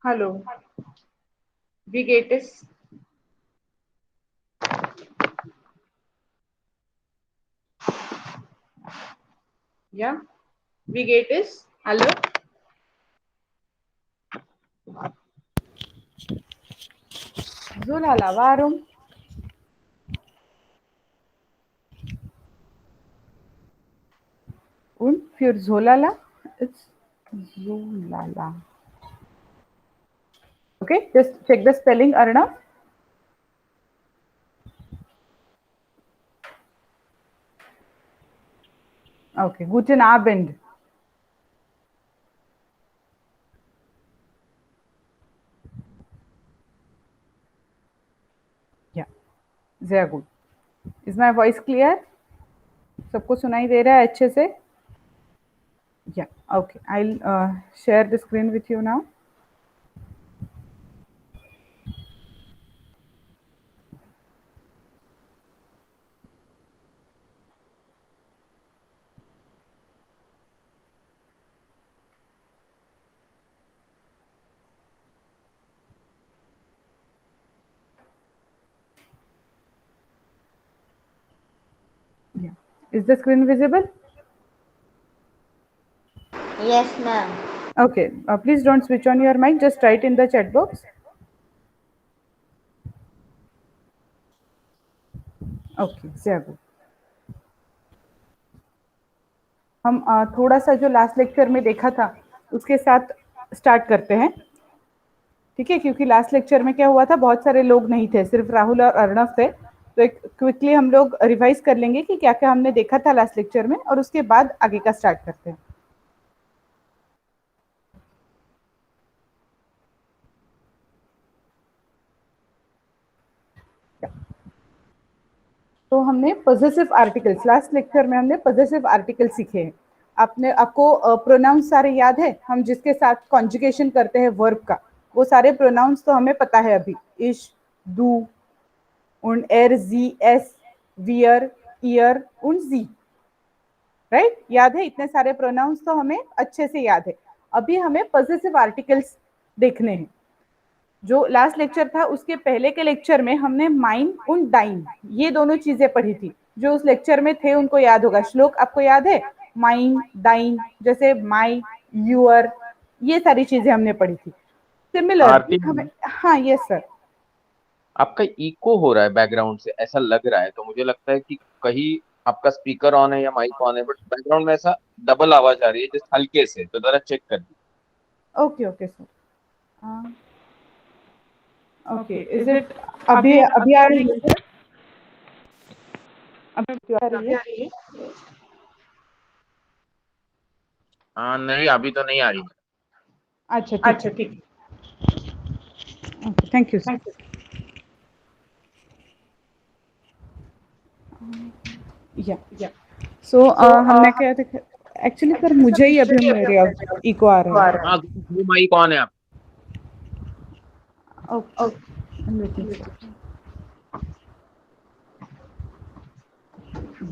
Hallo, wie geht es? Ja, wie geht es? Hallo? So lala, warum? Und für Solala, it's Solala. Okay, just check the spelling, Arnav. Okay, guten Abend. Yeah, sehr gut. Is my voice clear? सबको सुनाई दे रहा है अच्छे से? Yeah, okay. I'll share the screen with you now. Yeah. Is the screen visible? Yes, ma'am. Okay. Please don't switch on your mic. Just write in the chat box. Okay, sehr gut. हम थोड़ा सा जो last lecture में देखा था उसके साथ start करते हैं, ठीक है? क्योंकि लास्ट लेक्चर में क्या हुआ था, बहुत सारे लोग नहीं थे, सिर्फ राहुल और अर्णव थे। तो एक क्विकली हम लोग रिवाइज कर लेंगे कि क्या क्या हमने देखा था लास्ट लेक्चर में, और उसके बाद आगे का स्टार्ट करते हैं। तो हमने पॉजेसिव आर्टिकल्स, लास्ट लेक्चर में हमने पॉजेसिव आर्टिकल सीखे हैं। आपको प्रोनाउंस सारे याद है, हम जिसके साथ कॉन्जुगेशन करते हैं वर्ब का, वो सारे प्रोनाउंस तो हमें पता है अभी। इश, do, und sie, es, wir, ihr und sie, right? याद है? इतने सारे प्रोनाउंस तो हमें अच्छे से याद है। अभी हमें पॉजेसिव आर्टिकल्स देखने हैं। जो लास्ट लेक्चर था उसके पहले के लेक्चर में हमने माइन और डाइन, ये दोनों चीजें पढ़ी थी। जो उस लेक्चर में थे उनको याद होगा। श्लोक आपको याद है? माइन, डाइन, जैसे माई, यूअर, ये सारी चीजें हमने पढ़ी थी। आरती सिमिलरली हमें, हाँ यस सर। आपका इको हो रहा है बैकग्राउंड से, ऐसा लग रहा है। तो मुझे लगता है कि कहीं आपका स्पीकर ऑन है या माइक ऑन है, बट बैकग्राउंड में ऐसा डबल आवाज आ रही है जस्ट हल्के से। तो जरा चेक कर दीजिए। Okay okay sir. Okay, is it अभी अभी आ रही है सर? अभी आ रही है? हाँ नहीं, अभी तो नहीं आ रही। अच्छा ठीक है, ओके, थैंक यू सर। या सो हमने क्या देखा एक्चुअली सर, मुझे ही अभी मेरे इको आ रहा है। हाँ, माइक ऑन है आप। ओके,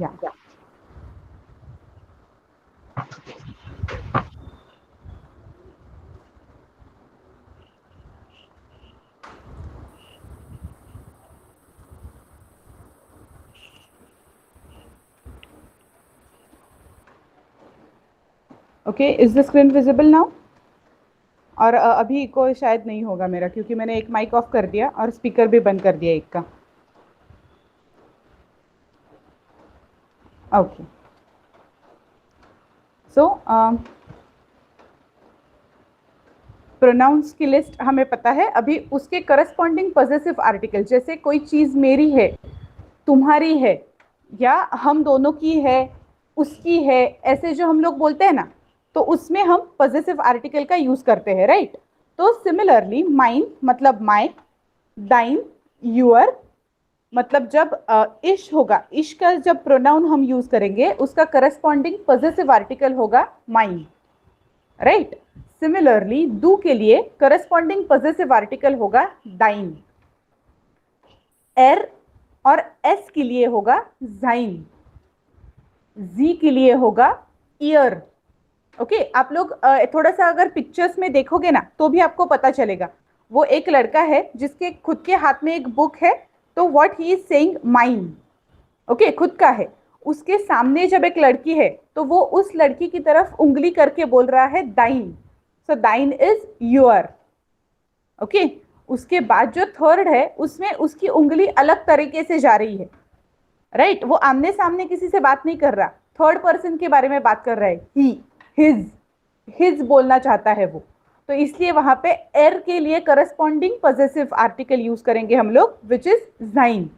या okay, is the screen visible now? और अभी इको शायद नहीं होगा मेरा, क्योंकि मैंने एक माइक ऑफ कर दिया और स्पीकर भी बंद कर दिया एक का। ओके, सो प्रोनाउंस की लिस्ट हमें पता है। अभी उसके करस्पॉन्डिंग पॉजेसिव आर्टिकल, जैसे कोई चीज मेरी है, तुम्हारी है, या हम दोनों की है, उसकी है, ऐसे जो हम लोग बोलते हैं ना, तो उसमें हम पॉजेसिव आर्टिकल का यूज करते हैं, राइट? तो सिमिलरली माइन मतलब माय, डाइन यूअर, मतलब जब इश होगा, इश का जब प्रोनाउन हम यूज करेंगे उसका करस्पॉन्डिंग पॉजेसिव आर्टिकल होगा माइन, राइट? सिमिलरली डू के लिए करस्पॉन्डिंग पॉजेसिव आर्टिकल होगा डाइन। एर और एस के लिए होगा जाइन। जी के लिए होगा ईयर, ओके आप लोग थोड़ा सा अगर पिक्चर्स में देखोगे ना तो भी आपको पता चलेगा। वो एक लड़का है जिसके खुद के हाथ में एक बुक है, तो what he is saying mine, okay खुद का है। उसके सामने जब एक लड़की है तो वो उस लड़की की तरफ उंगली करके बोल रहा है दाइन, सो दाइन इज योर, ओके। उसके बाद जो थर्ड है उसमें उसकी उंगली अलग तरीके से जा रही है, राइट वो आमने सामने किसी से बात नहीं कर रहा, थर्ड पर्सन के बारे में बात कर रहा है, ही, हिज, हिज बोलना चाहता है वो। तो इसलिए वहां पे एर के लिए करस्पॉन्डिंग पॉजेसिव आर्टिकल यूज करेंगे हम लोग, विच इज जाइन।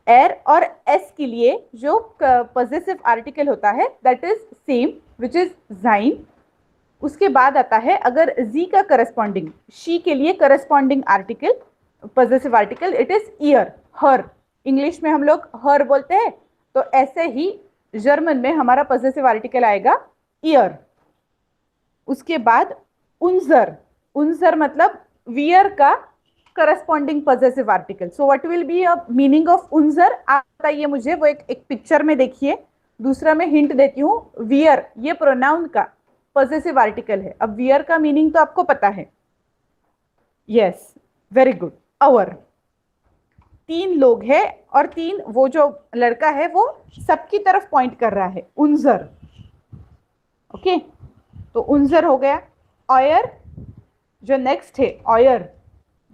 एर और एस के लिए जो पॉजेसिव आर्टिकल होता है that is same, which is जाइन। उसके बाद आता है अगर जी का करस्पॉन्डिंग, शी के लिए corresponding article, possessive article, it is year, her. English में हम लोग हर बोलते हैं, तो ऐसे ही जर्मन में हमारा पॉजेसिव आर्टिकल आएगा ईयर। उसके बाद उनजर, उनजर मतलब वियर का corresponding possessive article. So what will be a meaning of उनजर, आप बताइए मुझे, वो एक पिक्चर में देखिए। दूसरा मैं हिंट देती हूँ, वियर ये प्रोनाउन का पॉजेसिव आर्टिकल है। अब वियर का मीनिंग तो आपको पता है, यस वेरी गुड, आवर। तीन लोग हैं और तीन, वो जो लड़का है वो सबकी तरफ पॉइंट कर रहा है, उनजर, ओके तो उनजर हो गया। ऑयर जो नेक्स्ट है ऑयर,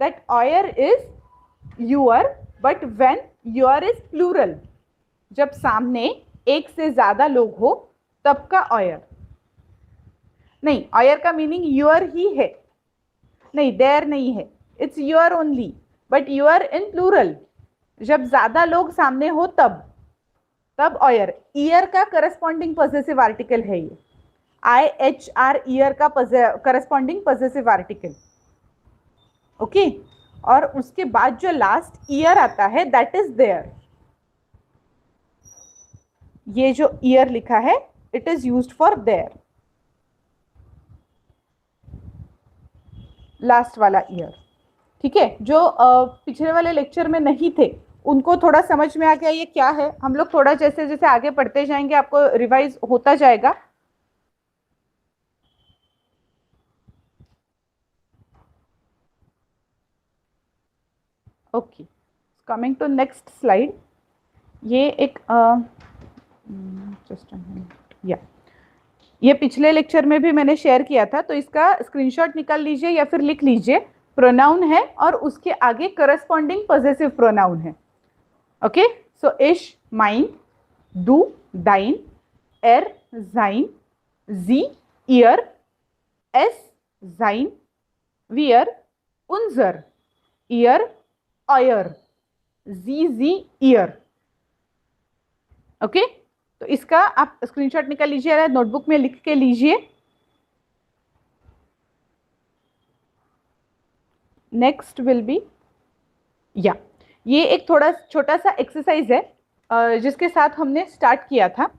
दैट ऑयर is your but when your is plural, जब सामने एक से ज्यादा लोग हो तब का ऑयर। नहीं, ऑयर का मीनिंग यूअर ही है, नहीं देयर नहीं है, it's your only, but your in plural, जब ज्यादा लोग सामने हो तब, तब ऑयर। ईयर का करस्पॉन्डिंग पॉजेसिव आर्टिकल है ये, आई एच आर, ईयर का करस्पॉन्डिंग पॉजेसिव आर्टिकल, ओके। और उसके बाद जो लास्ट ईयर आता है दैट इज देयर। ये जो ईयर लिखा है it is used for their, last वाला ईयर, ठीक है। जो पिछले वाले लेक्चर में नहीं थे उनको थोड़ा समझ में आ गया ये क्या है। हम लोग थोड़ा जैसे जैसे आगे पढ़ते जाएंगे आपको रिवाइज होता जाएगा। Okay, coming to next slide. ये एक जस्ट या ये पिछले लेक्चर में भी मैंने शेयर किया था, तो इसका स्क्रीनशॉट निकाल लीजिए या फिर लिख लीजिए। प्रोनाउन है और उसके आगे करस्पॉन्डिंग पॉजेसिव प्रोनाउन है, ओके। सो इश, mine, du, dein, er, sein, sie, ihr, es, sein, wir, unser, ihr, euer, sie, ihr, okay. तो इसका आप स्क्रीनशॉट निकाल लीजिए या नोटबुक में लिख के लीजिए। नेक्स्ट विल बी या, ये एक थोड़ा छोटा सा एक्सरसाइज है जिसके साथ हमने स्टार्ट किया था।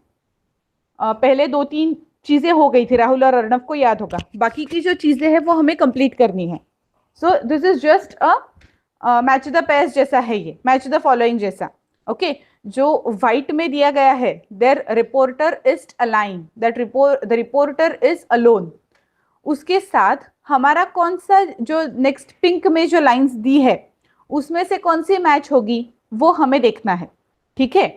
पहले दो तीन चीजें हो गई थी, राहुल और अर्णव को याद होगा, बाकी की जो चीजें हैं वो हमें कंप्लीट करनी है। So this is just a match the pairs जैसा है, ये मैच द फॉलोइंग जैसा, ओके। जो व्हाइट में दिया गया है, देयर रिपोर्टर इज अलाइन, that the reporter is alone, उसके साथ हमारा कौन सा जो नेक्स्ट पिंक में जो लाइंस दी है उसमें से कौन सी मैच होगी वो हमें देखना है, ठीक है।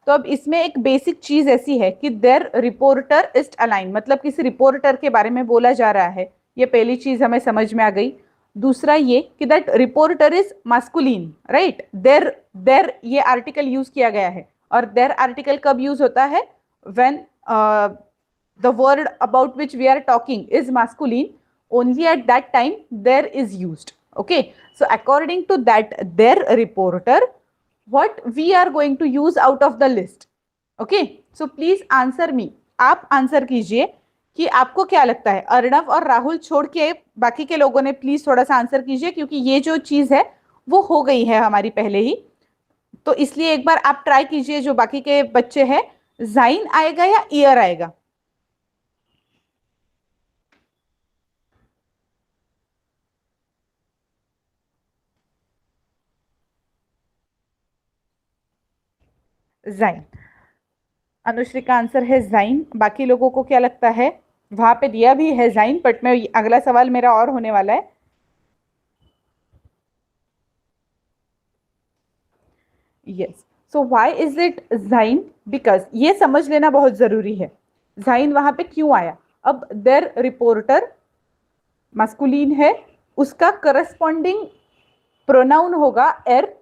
तो अब इसमें एक बेसिक चीज ऐसी है कि देयर रिपोर्टर इज अलाइन, मतलब किसी रिपोर्टर के बारे में बोला जा रहा है, ये पहली चीज हमें समझ में आ गई। दूसरा ये कि that reporter is masculine, right. देयर, देयर ये आर्टिकल यूज किया गया है, और देयर आर्टिकल कब यूज होता है, when the word about which we are talking is masculine, only at that time there is used, okay. So according to that their reporter, what we are going to use out of the list, okay. So please answer me, आप answer कीजिए कि आपको क्या लगता है। अर्णव और राहुल छोड़ के बाकी के लोगों ने प्लीज थोड़ा सा आंसर कीजिए, क्योंकि ये जो चीज है वो हो गई है हमारी पहले ही, तो इसलिए एक बार आप ट्राई कीजिए जो बाकी के बच्चे हैं, जाइन आएगा या ईयर आएगा। जाइन, अनुश्री का आंसर है जाइन, बाकी लोगों को क्या लगता है, वहां पे दिया भी है जाइन, बट मैं अगला सवाल मेरा और होने वाला है। Yes, so why is it जाइन? बिकॉज ये समझ लेना बहुत जरूरी है, जाइन वहां पे क्यों आया। अब देयर रिपोर्टर मास्कुलिन है, उसका करस्पॉन्डिंग प्रोनाउन होगा एर,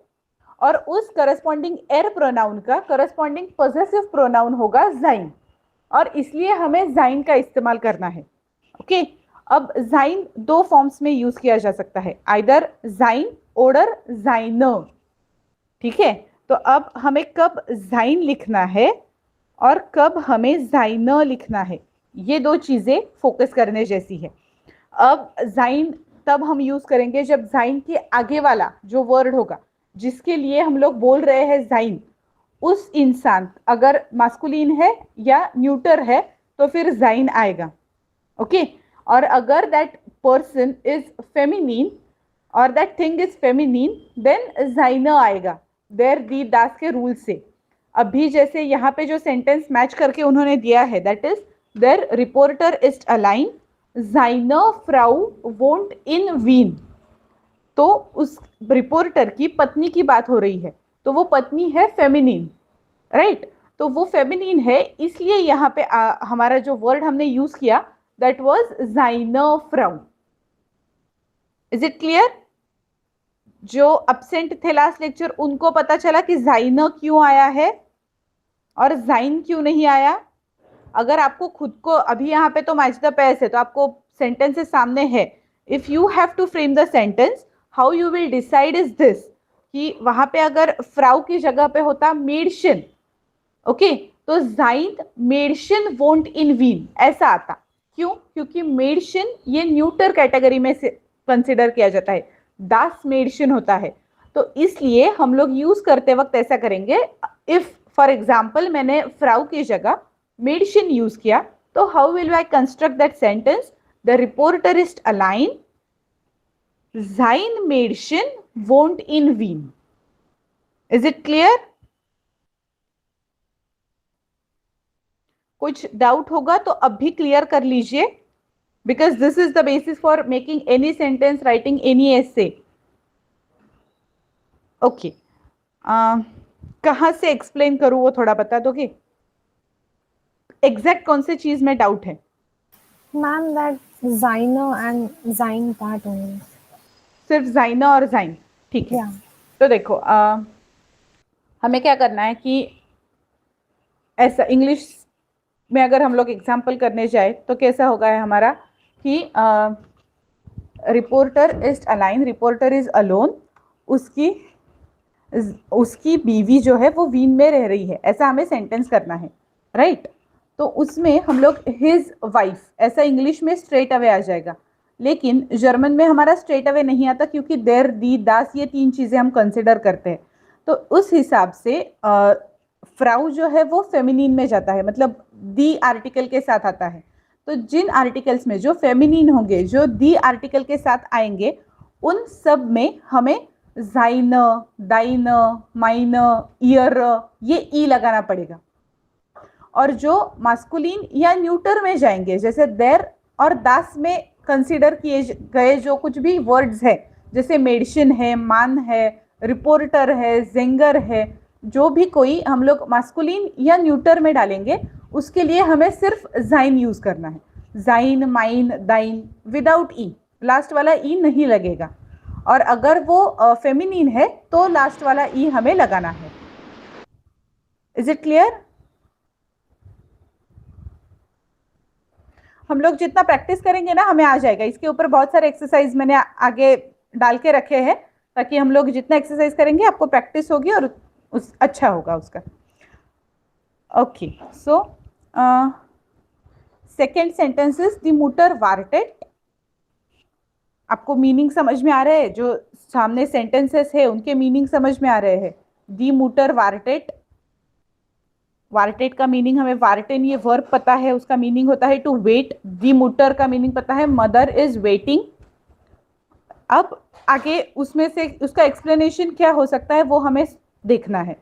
और उस करस्पॉन्डिंग एर प्रोनाउन का करस्पॉन्डिंग पॉजेसिव प्रोनाउन होगा जाइन, और इसलिए हमें जाइन का इस्तेमाल करना है। ओके, अब जाइन दो फॉर्म्स में यूज किया जा सकता है, आइदर जाइन ओडर जाइनर। ठीक है, तो अब हमें कब जाइन लिखना है और कब हमें जाइनर लिखना है, ये दो चीजें फोकस करने जैसी है। अब जाइन तब हम यूज करेंगे जब जाइन के आगे वाला जो वर्ड होगा जिसके लिए हम लोग बोल रहे हैं जाइन, उस इंसान अगर मास्कुलिन है या न्यूटर है तो फिर जाइन आएगा। ओके, और अगर दैट पर्सन इज फेमिनिन और that thing is feminine then जाइनर आएगा, देयर दी दास के रूल से। अभी जैसे यहाँ पे जो सेंटेंस मैच करके उन्होंने दिया है, दैट इज देयर रिपोर्टर इज अलाइन जाइनर फ्राउ वोंट इन वीन, तो उस रिपोर्टर की पत्नी की बात हो रही है, तो वो पत्नी है फेमिनिन, राइट? तो वो फेमिनिन है, इसलिए यहाँ पे हमारा जो वर्ड हमने यूज किया दैट वाज जाइनर फ्राउ। Is it clear? जो अब्सेंट थे लास्ट लेक्चर उनको पता चला कि जाइनर क्यों आया है और जाइन क्यों नहीं आया। अगर आपको खुद को अभी यहाँ पे तो मैच द पेयर्स है, तो आपको सेंटेंसेस सामने है, if you have to frame the sentence how you will decide is this, कि वहां पे अगर फ्राउ की जगह पे होता मेडशिन, ओके, तो जाइन मेडशिन वोंट इन वीन ऐसा आता। क्यों? क्योंकि मेडशिन ये न्यूटर कैटेगरी में से कंसिडर किया जाता है, दास मेडशिन होता है, तो इसलिए हम लोग यूज करते वक्त ऐसा करेंगे। इफ फॉर एग्जाम्पल मैंने फ्राउ की जगह मेडशिन यूज किया, तो how will I construct that sentence? द रिपोर्टर इज अलाइन जाइन मेडशिन वोंट इन वीन। Is it clear? कुछ डाउट होगा तो अब भी क्लियर कर लीजिए, because this is the basis for making any sentence, writing any essay. Okay, कहाँ से एक्सप्लेन करूं वो थोड़ा बता दोगे? एग्जैक्ट कौन से चीज में डाउट है? मैम दैट जाइनर एंड जाइन पार्ट ओनली, सिर्फ जाइनर और जाइन, ठीक है। Yeah. तो देखो हमें क्या करना है कि ऐसा इंग्लिश में अगर हम लोग एग्जाम्पल करने जाए तो कैसा होगा है हमारा कि रिपोर्टर इज अलाइन, रिपोर्टर इज अलोन, उसकी बीवी जो है वो वीन में रह रही है, ऐसा हमें सेंटेंस करना है, राइट? तो उसमें हम लोग हिज वाइफ ऐसा इंग्लिश में स्ट्रेट अवे आ जाएगा, लेकिन जर्मन में हमारा स्ट्रेट अवे नहीं आता, क्योंकि देर दी दास ये तीन चीजें हम कंसिडर करते हैं। तो उस हिसाब से फ्राउ जो है वो फेमिनिन में जाता है, मतलब दी आर्टिकल के साथ आता है। तो जिन आर्टिकल्स में जो फेमिनिन होंगे, जो दी आर्टिकल के साथ आएंगे, उन सब में हमें जाइन, दाइन, माइन, ईयर ये ई लगाना पड़ेगा। और जो मास्कुलिन या न्यूटर में जाएंगे, जैसे देर और दास में कंसीडर किए गए जो कुछ भी वर्ड्स है, जैसे मेडिसिन है, मान है, रिपोर्टर है, जेंगर है, जो भी कोई हम लोग मास्कुलिन या न्यूटर में डालेंगे, उसके लिए हमें सिर्फ जाइन यूज करना है। जाइन, माइन, दाइन विदाउट ई, लास्ट वाला ई नहीं लगेगा। और अगर वो फेमिनिन है तो लास्ट वाला ई हमें लगाना है। Is it clear? हम लोग जितना प्रैक्टिस करेंगे ना हमें आ जाएगा। इसके ऊपर बहुत सारे एक्सरसाइज मैंने आगे डाल के रखे हैं, ताकि हम लोग जितना एक्सरसाइज करेंगे आपको प्रैक्टिस होगी और अच्छा होगा उसका। Okay, so second sentence is द मुटर वार्टेट। आपको मीनिंग समझ में आ रहे हैं? जो सामने सेंटेंसेस है उनके मीनिंग समझ में आ रहे हैं? दी मुटर वार्टेट, वार्टेट का मीनिंग हमें, वार्टेन ये वर्ब पता है, उसका मीनिंग होता है टू वेट। दी मुटर का मीनिंग पता है, मदर इज वेटिंग। अब आगे उसमें से उसका एक्सप्लेनेशन क्या हो सकता है वो हमें देखना है।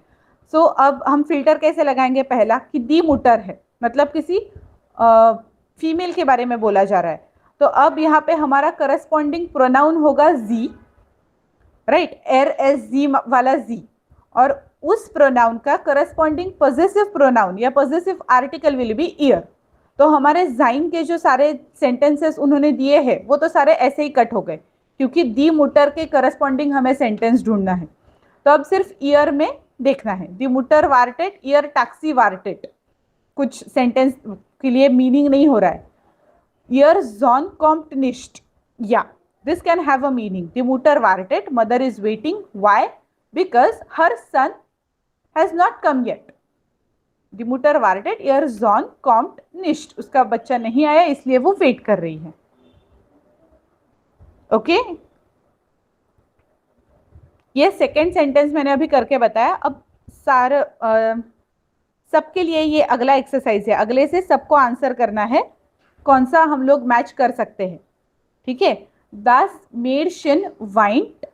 सो अब हम फिल्टर कैसे लगाएंगे? पहला कि दी मुटर है, मतलब किसी फीमेल के बारे में बोला जा रहा है, तो अब यहाँ पे हमारा करस्पॉन्डिंग प्रोनाउन होगा जी, राइट, एर एस जी वाला जी, और उस प्रोनाउन का करस्पॉन्डिंग पॉजेसिव प्रोनाउन या possessive article will be year. तो हमारे जाइन के जो सारे सेंटेंसेस उन्होंने दिए हैं वो तो सारे ऐसे ही कट हो गए, क्योंकि दी मुटर के करस्पॉन्डिंग हमें सेंटेंस ढूंढना है। तो अब सिर्फ ईयर में देखना है, दी मुटर वार्टेट ईयर टैक्सी वार्टेट, कुछ सेंटेंस के लिए मीनिंग नहीं हो रहा है। ईयर जॉन कॉम्प्ट निश्ट, या this can have a meaning. The mutter wartet, mother is waiting. Why? Because her son has not come yet. The mutter wartet, ihr Sohn kommt nicht. उसका बच्चा नहीं आया इसलिए वो वेट कर रही है। ओके, ये सेकेंड सेंटेंस मैंने अभी करके बताया। अब सारे सबके लिए ये अगला एक्सरसाइज है, अगले से सबको आंसर करना है कौन सा हम लोग मैच कर सकते हैं। ठीक है, Das Mädchen weint,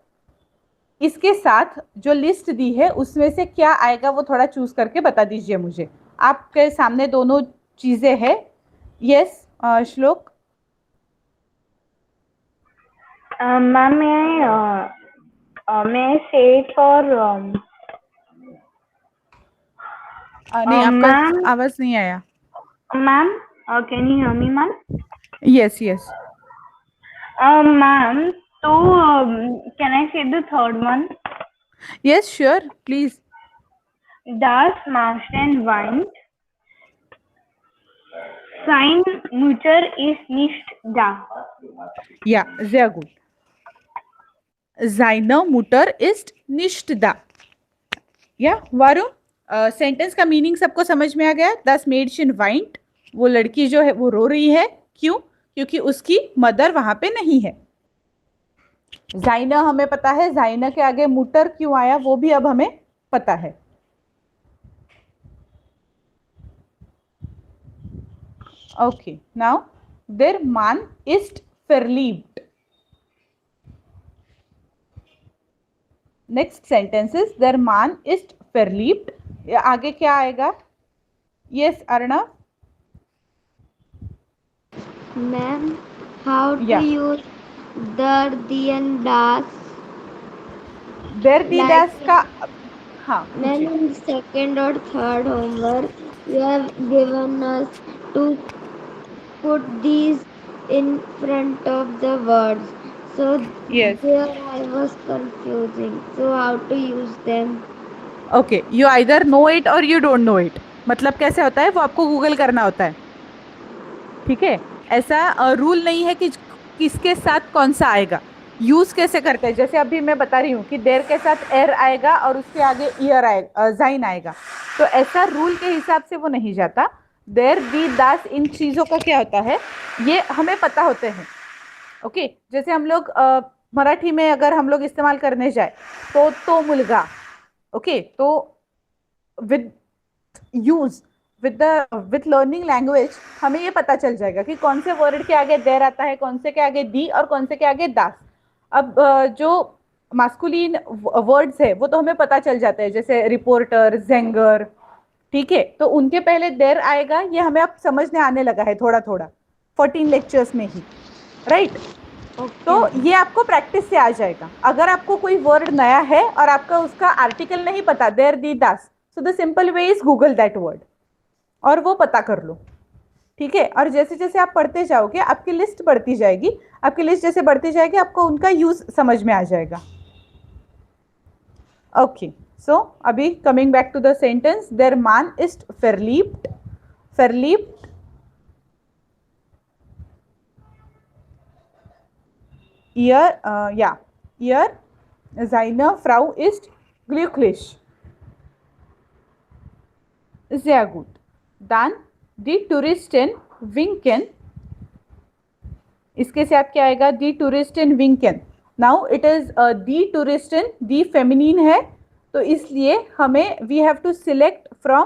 इसके साथ जो लिस्ट दी है उसमें से क्या आएगा वो थोड़ा चूज करके बता दीजिए मुझे। आपके सामने दोनों चीजें हैं। यस श्लोक। Ma'am, may I say it for नहीं, आपका ma'am, आवाज नहीं आया। ma'am, can you hear me, ma'am? Yes yes. Ma'am, so can I say the third one? Yes sure please. Das Mädchen weint. Seine Mutter ist nicht da. Ja, sehr gut. Seine Mutter ist nicht da. या वारुण, sentence का meaning सबको समझ में आ गया? Das Mädchen weint, वो लड़की जो है वो रो रही है, क्यों? क्योंकि उसकी मदर वहां पे नहीं है। जाइना हमें पता है, जाइना के आगे मुटर क्यों आया वो भी अब हमें पता है। ओके, नाउ देर मान इस्ट verliebt. नेक्स्ट सेंटेंस इज देर मान इस्ट verliebt. आगे क्या आएगा? Yes Arnav. Ma'am, how Yeah. to use der, die and das? देर दी Like- डैश का, हाँ Ma'am, पूछिए। in second or third homework, you have given us to put these in front of the words. So Yes. there I was confusing. So how to use them? Okay, you either know it or you don't know it. मतलब कैसे होता है वो आपको Google करना होता है। ठीक है, ऐसा रूल नहीं है कि किसके साथ कौन सा आएगा। यूज कैसे करते हैं, जैसे अभी मैं बता रही हूँ कि देर के साथ एर आएगा और उसके आगे ईयर आएगा, जाइन आएगा, तो ऐसा रूल के हिसाब से वो नहीं जाता। देर दी दास इन चीज़ों का क्या होता है ये हमें पता होते हैं। ओके, जैसे हम लोग मराठी में अगर हम लोग इस्तेमाल करने जाए तो मुलगा, ओके, तो with use with learning language हमें ये पता चल जाएगा कि कौन से वर्ड के आगे देर आता है, कौन से के आगे दी और कौन से के आगे दास। अब जो मास्कुलिन वर्ड्स है वो तो हमें पता चल जाता है, जैसे रिपोर्टर, जेंगर, ठीक है, तो उनके पहले देर आएगा, ये हमें अब समझने आने लगा है थोड़ा थोड़ा 14 लेक्चर्स में ही, राइट। तो ये आपको प्रैक्टिस से आ जाएगा। अगर आपको कोई वर्ड नया है और आपका उसका आर्टिकल नहीं पता, देर दी दास, so the simple way is Google that word और वो पता कर लो। ठीक है, और जैसे जैसे आप पढ़ते जाओगे आपकी लिस्ट बढ़ती जाएगी, आपकी लिस्ट जैसे बढ़ती जाएगी आपको उनका यूज समझ में आ जाएगा। ओके, सो अभी coming back to the sentence, देर मान इस्ट verliebt, verliebt ihr seine Frau ist glücklich. Sehr gut. Dann die Touristen winken. इसके साथ क्या आएगा? Die Touristen winken. Now it is die Touristen, die feminine है, तो इसलिए हमें we have to select from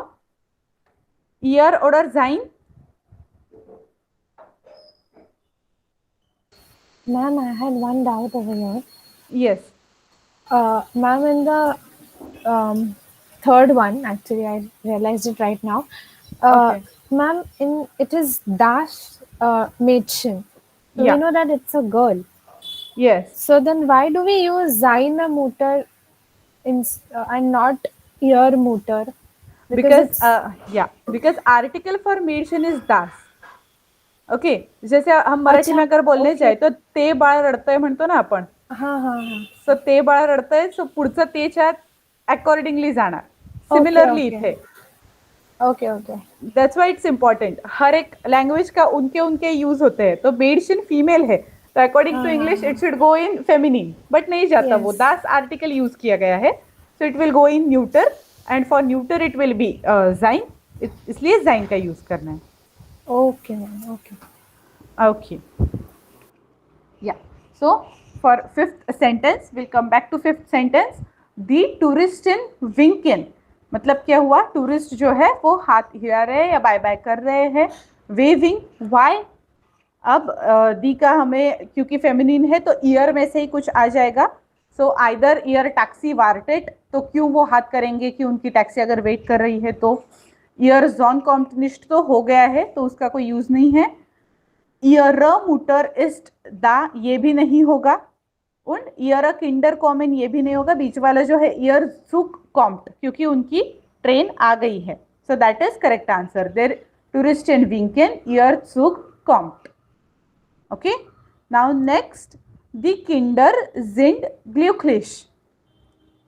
ihr oder sein. Ma'am, I had one doubt over here. Yes. Ma'am, in the third one, actually, I realized it right now. Okay. Ma'am, it is dash Mädchen. So Yeah. we know that it's a girl. Yes. So then why do we use seine Mutter and not ihr Mutter? Because it's because article for Mädchen is das. Okay जैसे हम मराठी अच्छा, में अगर बोलने okay. जाए तो ते बाळ रडतंय म्हणतो ना आपण. हाँ हाँ हाँ. सो ते बाळ रडतंय सो पुढचं तेच्यात अकॉर्डिंगली जाणार. Okay, similarly okay. इथे Okay, okay. That's why it's important. हर एक लैंग्वेज का उनके उनके यूज होते हैं. तो मेडिसिन फीमेल है तो according to English it should go in feminine but नहीं जाता. वो Yes. दास आर्टिकल यूज किया गया है so it will go in neuter and for neuter it will be जाइन. इसलिए जाइन का यूज करना है. Okay, ma'am. Okay. Okay. Yeah. So for fifth sentence, we'll come back to fifth sentence. The tourist in winken. मतलब क्या हुआ? Tourist जो है वो हाथ हिला रहे हैं या बाय बाय कर रहे हैं. वेविंग. वाई? अब दी का हमें क्योंकि फेमिनिन है तो ईयर में से ही कुछ आ जाएगा. सो आइदर ईयर टैक्सी वार्टेट. तो क्यों वो हाथ करेंगे कि उनकी टैक्सी अगर वेट कर रही है तो. ईयर जॉन कॉम्टनिस्ट तो हो गया है तो उसका कोई यूज नहीं है. ईयर मुटर इस्ट दा ये भी नहीं होगा. उन ईयर किंडर कॉमन ये भी नहीं होगा. बीच वाला जो है ईयर सुक कॉम्ट क्योंकि उनकी ट्रेन आ गई है. So that is correct answer. देर टूरिस्ट इन विंकेन ईयर सुक कॉम्ट. ओके नाउ नेक्स्ट दी किंडर जिंड ग्ल्यूक्लिश.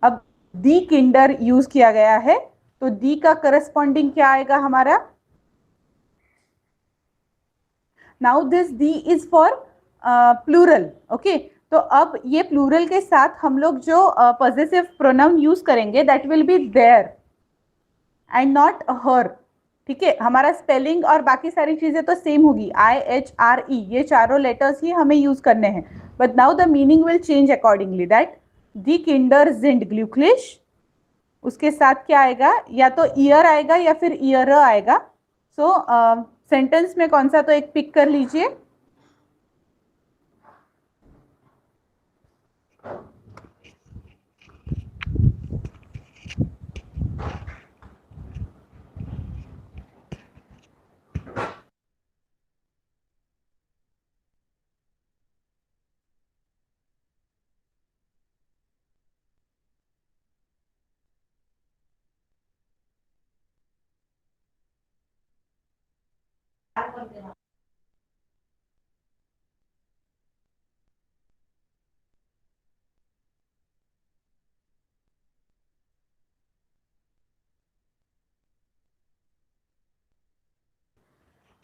अब दी किंडर यूज किया गया है तो दी का करस्पॉन्डिंग क्या आएगा हमारा. नाउ दिस दी इज फॉर प्लूरल. ओके तो अब ये प्लूरल के साथ हम लोग जो पॉजेसिव प्रोनाउन यूज करेंगे that will be their and not her. ठीक है हमारा स्पेलिंग और बाकी सारी चीजें तो सेम होगी. IHRE ये चारों लेटर्स ही हमें यूज करने हैं. But now the meaning will change accordingly. That दी किंडर जिंड ग्ल्यूक्लिश उसके साथ क्या आएगा. या तो ईयर आएगा या फिर ईयर आएगा. सो सेंटेंस में कौन सा तो एक पिक कर लीजिए.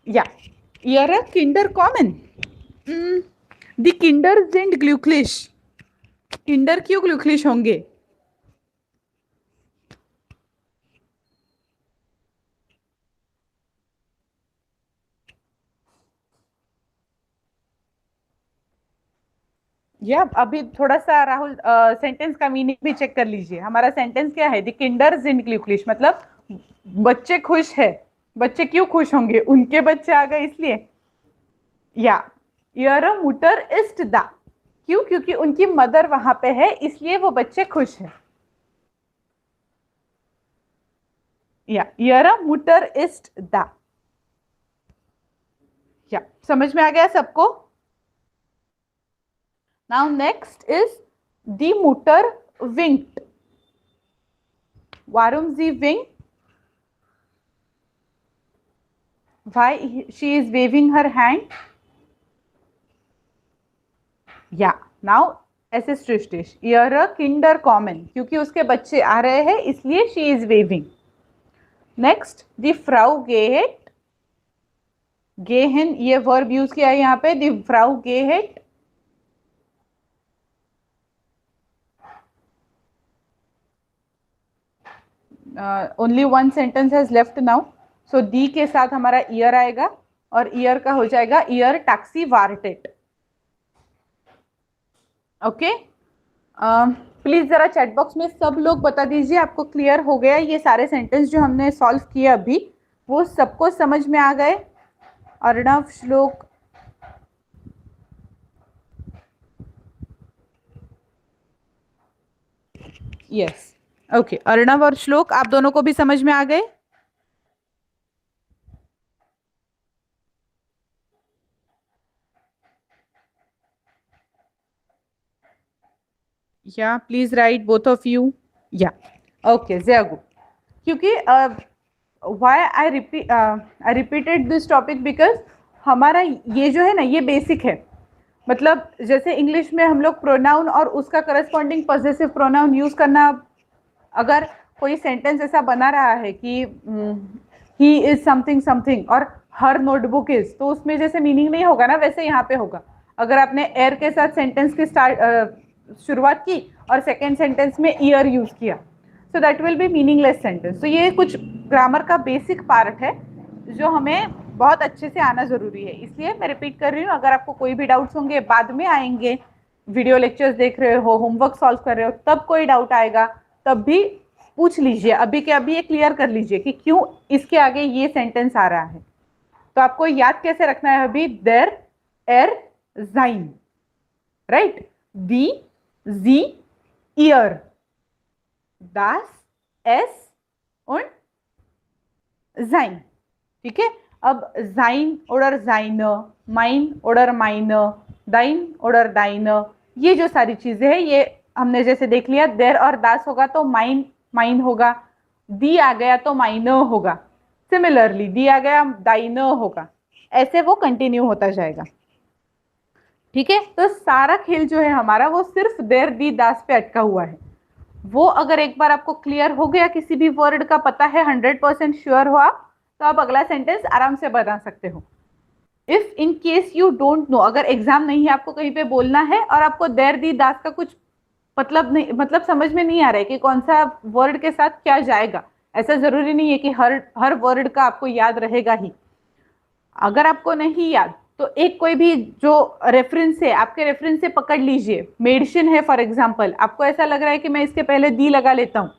या ईयर किंडर कॉमन. दी किंडर जिंड ग्ल्यूक्लिश. किंडर क्यों ग्ल्यूक्लिश होंगे. या अभी थोड़ा सा राहुल सेंटेंस का मीनिंग भी चेक कर लीजिए. हमारा सेंटेंस क्या है. द किंडर जिंड ग्ल्यूक्लिश मतलब बच्चे खुश है. बच्चे क्यों खुश होंगे. उनके बच्चे आ गए इसलिए. या ईयर मुटर इस्ट दा क्यों क्योंकि उनकी मदर वहां पे है इसलिए वो बच्चे खुश है. या ईयर मुटर इस्ट दा. या समझ में आ गया सबको. नाउ नेक्स्ट इज दी मुटर विंक्ड. वारुम जी विंक. Why she is waving her hand. Yeah now ऐसे सृष्टिश ईयर किंडर कॉमन क्योंकि उसके बच्चे आ रहे हैं इसलिए शी इज वेविंग. नेक्स्ट दी फ्राउ गेहेट. गेहन ये वर्ब यूज किया है यहाँ पे. दी फ्राउ गेहेट. Only one sentence has left now. So दी के साथ हमारा ईयर आएगा और ईयर का हो जाएगा ईयर टैक्सी वार्टेट. ओके प्लीज जरा चैट बॉक्स में सब लोग बता दीजिए आपको क्लियर हो गया ये सारे सेंटेंस जो हमने सॉल्व किए अभी वो सबको समझ में आ गए. अर्णव श्लोक यस ओके अर्णव और श्लोक आप दोनों को भी समझ में आ गए. या please right both of you. या ओके, very good. क्योंकि why I repeated this topic because हमारा ये जो है ना ये बेसिक है. मतलब जैसे इंग्लिश में हम लोग प्रोनाउन और उसका करस्पॉन्डिंग पॉजेसिव प्रोनाउन यूज करना, अगर कोई सेंटेंस ऐसा बना रहा है कि ही इज समथिंग समथिंग और हर नोटबुक इज, तो उसमें जैसे मीनिंग नहीं होगा ना, वैसे यहाँ पे होगा. अगर आपने एयर के साथ सेंटेंस की शुरुआत की और सेकेंड सेंटेंस में ईयर यूज किया, so that will B meaningless sentence. तो ये कुछ ग्रामर का बेसिक पार्ट है जो हमें बहुत अच्छे से आना जरूरी है. इसलिए मैं रिपीट कर रही हूँ. अगर आपको कोई भी डाउट्स होंगे बाद में आएंगे, वीडियो लेक्चर्स देख रहे हो, होमवर्क सॉल्व कर रहे हो, तब कोई डाउट आएगा तब भी पूछ लीजिए. अभी के अभी ये क्लियर कर लीजिए कि क्यों इसके आगे ये सेंटेंस आ रहा है. तो आपको याद कैसे रखना है अभी, देर एर जाइन, राइट, दी जी year, das es und sein. ठीक है. अब sein oder seine, mein oder meine, dein oder deine, ये जो सारी चीजें हैं ये हमने जैसे देख लिया. देर और दास होगा तो माइन माइन होगा, दी आ गया तो माइनो होगा, सिमिलरली दी आ गया दाइनो होगा, ऐसे वो कंटिन्यू होता जाएगा. ठीक है. तो सारा खेल जो है हमारा वो सिर्फ देर दी दास पे अटका हुआ है. वो अगर एक बार आपको क्लियर हो गया, किसी भी वर्ड का पता है, 100% श्योर हो आप, तो आप अगला सेंटेंस आराम से बना सकते हो. If in case you don't no, अगर एग्जाम नहीं है, आपको कहीं पे बोलना है और आपको देर दी दास का कुछ मतलब समझ में नहीं आ रहा है कि कौन सा वर्ड के साथ क्या जाएगा, ऐसा जरूरी नहीं है कि हर वर्ड का आपको याद रहेगा ही. अगर आपको नहीं याद तो एक कोई भी जो रेफरेंस है, आपके रेफरेंस से पकड़ लीजिए. मेडिसिन है फॉर एग्जांपल, आपको ऐसा लग रहा है कि मैं इसके पहले दी लगा लेता हूँ,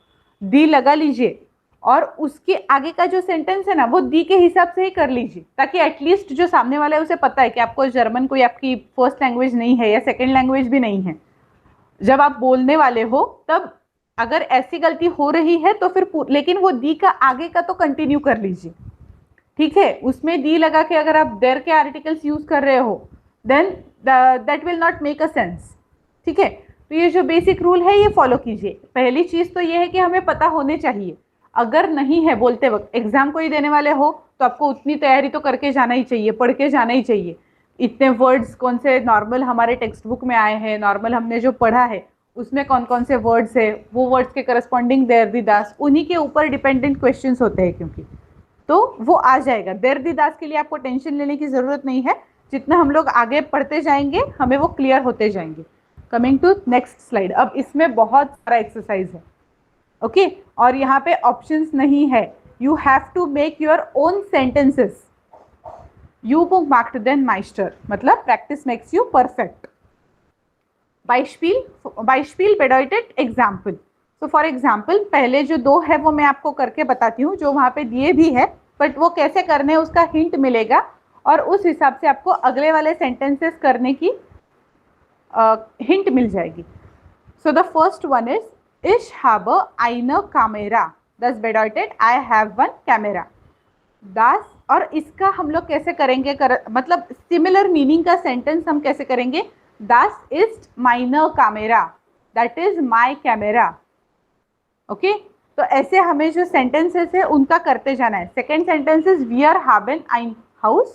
दी लगा लीजिए और उसके आगे का जो सेंटेंस है ना वो दी के हिसाब से ही कर लीजिए, ताकि एटलीस्ट जो सामने वाला है उसे पता है कि आपको जर्मन कोई आपकी फर्स्ट लैंग्वेज नहीं है या सेकेंड लैंग्वेज भी नहीं है. जब आप बोलने वाले हो तब अगर ऐसी गलती हो रही है तो फिर लेकिन वो दी का आगे का तो कंटिन्यू कर लीजिए. ठीक है. उसमें दी लगा के अगर आप देर के आर्टिकल्स यूज कर रहे हो then that will not make a sense. ठीक है. तो ये जो बेसिक रूल है ये फॉलो कीजिए. पहली चीज तो ये है कि हमें पता होने चाहिए. अगर नहीं है बोलते वक्त, एग्जाम को ही देने वाले हो तो आपको उतनी तैयारी तो करके जाना ही चाहिए, पढ़ के जाना ही चाहिए. इतने वर्ड्स कौन से नॉर्मल हमारे टेक्स्ट बुक में आए हैं, नॉर्मल हमने जो पढ़ा है उसमें कौन कौन से वर्ड्स है, वो वर्ड्स के करस्पॉन्डिंग देर दी दास, उन्हीं के ऊपर डिपेंडेंट क्वेश्चंस होते हैं क्योंकि, तो वो आ जाएगा. देर दी दास के लिए आपको टेंशन लेने की जरूरत नहीं है. जितना हम लोग आगे पढ़ते जाएंगे हमें वो क्लियर होते जाएंगे. Coming to next slide. अब इसमें बहुत सारा एक्सरसाइज है. ओके. और यहाँ पे ऑप्शंस नहीं है. You have to make your own sentences. यू बुक मार्क्ड देन माइस्टर, मतलब practice makes you perfect. Beispiel bedeutet example. तो फॉर एग्जाम्पल पहले जो दो है वो मैं आपको करके बताती हूँ, जो वहाँ पे दिए भी है, बट वो कैसे करने उसका हिंट मिलेगा और उस हिसाब से आपको अगले वाले सेंटेंसेस करने की हिंट मिल जाएगी. So the first one is Ich habe eine Kamera. Das bedeutet I have one camera. Das और इसका हम लोग कैसे करेंगे मतलब सिमिलर मीनिंग का सेंटेंस हम कैसे करेंगे. Das ist meine Kamera. That is my camera. Okay. तो ऐसे हमें जो सेंटेंसेस है उनका करते जाना है. Second sentence is Wir haben ein Haus.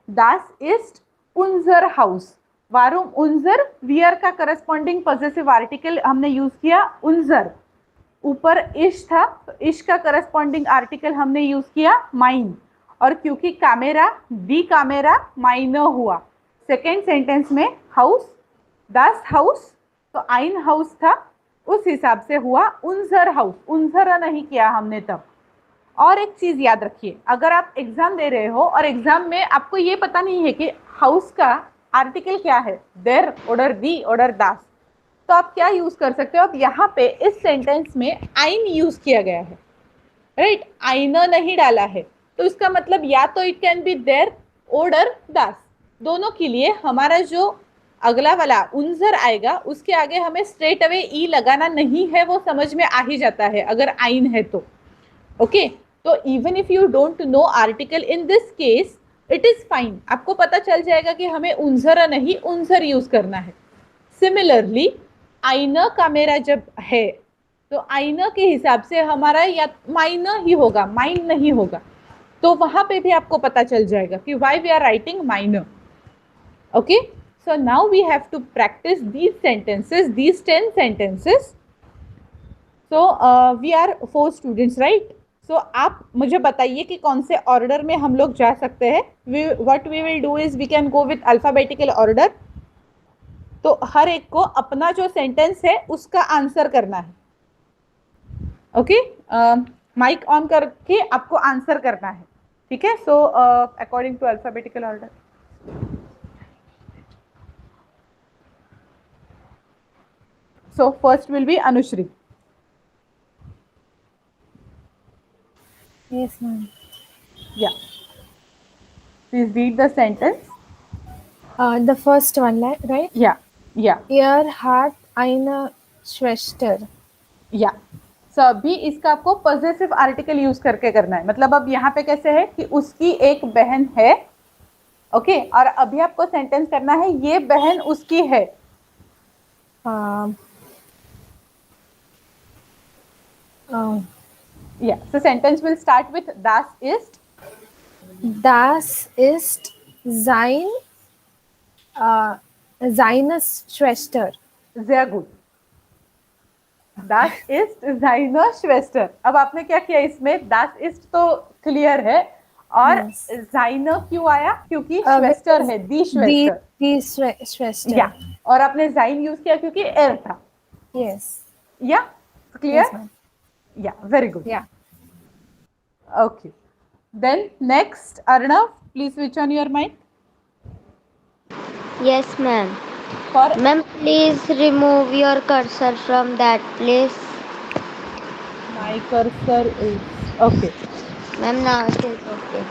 Das ist unser Haus. वारुम उन्जर, वियर का करस्पॉन्डिंग पॉजेसिव आर्टिकल हमने यूज किया उन्जर. ऊपर इश था तो इश का करस्पॉन्डिंग आर्टिकल हमने यूज किया माइन. और क्योंकि कैमेरा दी कैमेरा माइनो हुआ. सेकेंड सेंटेंस में हाउस, दास हाउस, तो आइन हाउस था, उस हिसाब से हुआ उन्जर हाउस. उन्जर नहीं किया हमने तब. और एक चीज याद रखिए, अगर आप एग्जाम दे रहे हो और एग्जाम में आपको ये पता नहीं है कि हाउस का आर्टिकल क्या है, देर ऑर्डर दी ऑर्डर दास, तो आप क्या यूज कर सकते हो. अब यहाँ पे इस सेंटेंस में आइन यूज किया गया है, राइट. आइना नहीं डाला है, तो इसका मतलब या तो इट कैन बी देर ऑर्डर दास. दोनों के लिए हमारा जो अगला वाला उन्जर आएगा उसके आगे हमें स्ट्रेट अवे ई लगाना नहीं है, वो समझ में आ ही जाता है अगर आइन है तो. ओके. तो even if you don't no article in this case it is fine. आपको पता चल जाएगा कि हमें उन्जर नहीं उन्जर यूज करना है. सिमिलरली आईना का मेरा जब है तो आईना के हिसाब से हमारा या माइना ही होगा, माइन नहीं होगा, तो वहां पे भी आपको पता चल जाएगा कि why we are writing minor. Okay, so now we have to practice these sentences, these 10 sentences. So we are 4 students, right? So आप मुझे बताइए कि कौन से ऑर्डर में हम लोग जा सकते हैं. What we will do is we can go with alphabetical order. तो हर एक को अपना जो सेंटेंस है उसका आंसर करना है. ओके, माइक ऑन करके आपको आंसर करना है, ठीक है? So according to alphabetical order. So first will be Anushri. Yes, ma'am. Yeah. Please read the sentence. The first one, right? Yeah. Yeah. Ihr hat eine Schwester. Yeah. So अभी इसका आपको possessive article use करके करना है. मतलब अब यहाँ पे कैसे है कि उसकी एक बहन है, ओके, और अभी आपको सेंटेंस करना है ये बहन उसकी है. Yeah. So sentence will start with das ist. Das ist seine Schwester. Sehr gut. Das ist seine Schwester. अब आपने क्या किया इसमें? Das ist तो क्लियर है, और seine क्यों आया? क्योंकि Schwester है, die Schwester. Die Schwester. या, और आपने sein यूज किया क्योंकि er था. Yes. या, clear? Yes, ma'am. Yeah, very good. Yeah. Okay. Then next, Arnav, please switch on your mic. Yes, ma'am. For Ma'am, please remove your cursor from that place. my cursor is okay. Ma'am, now it is okay.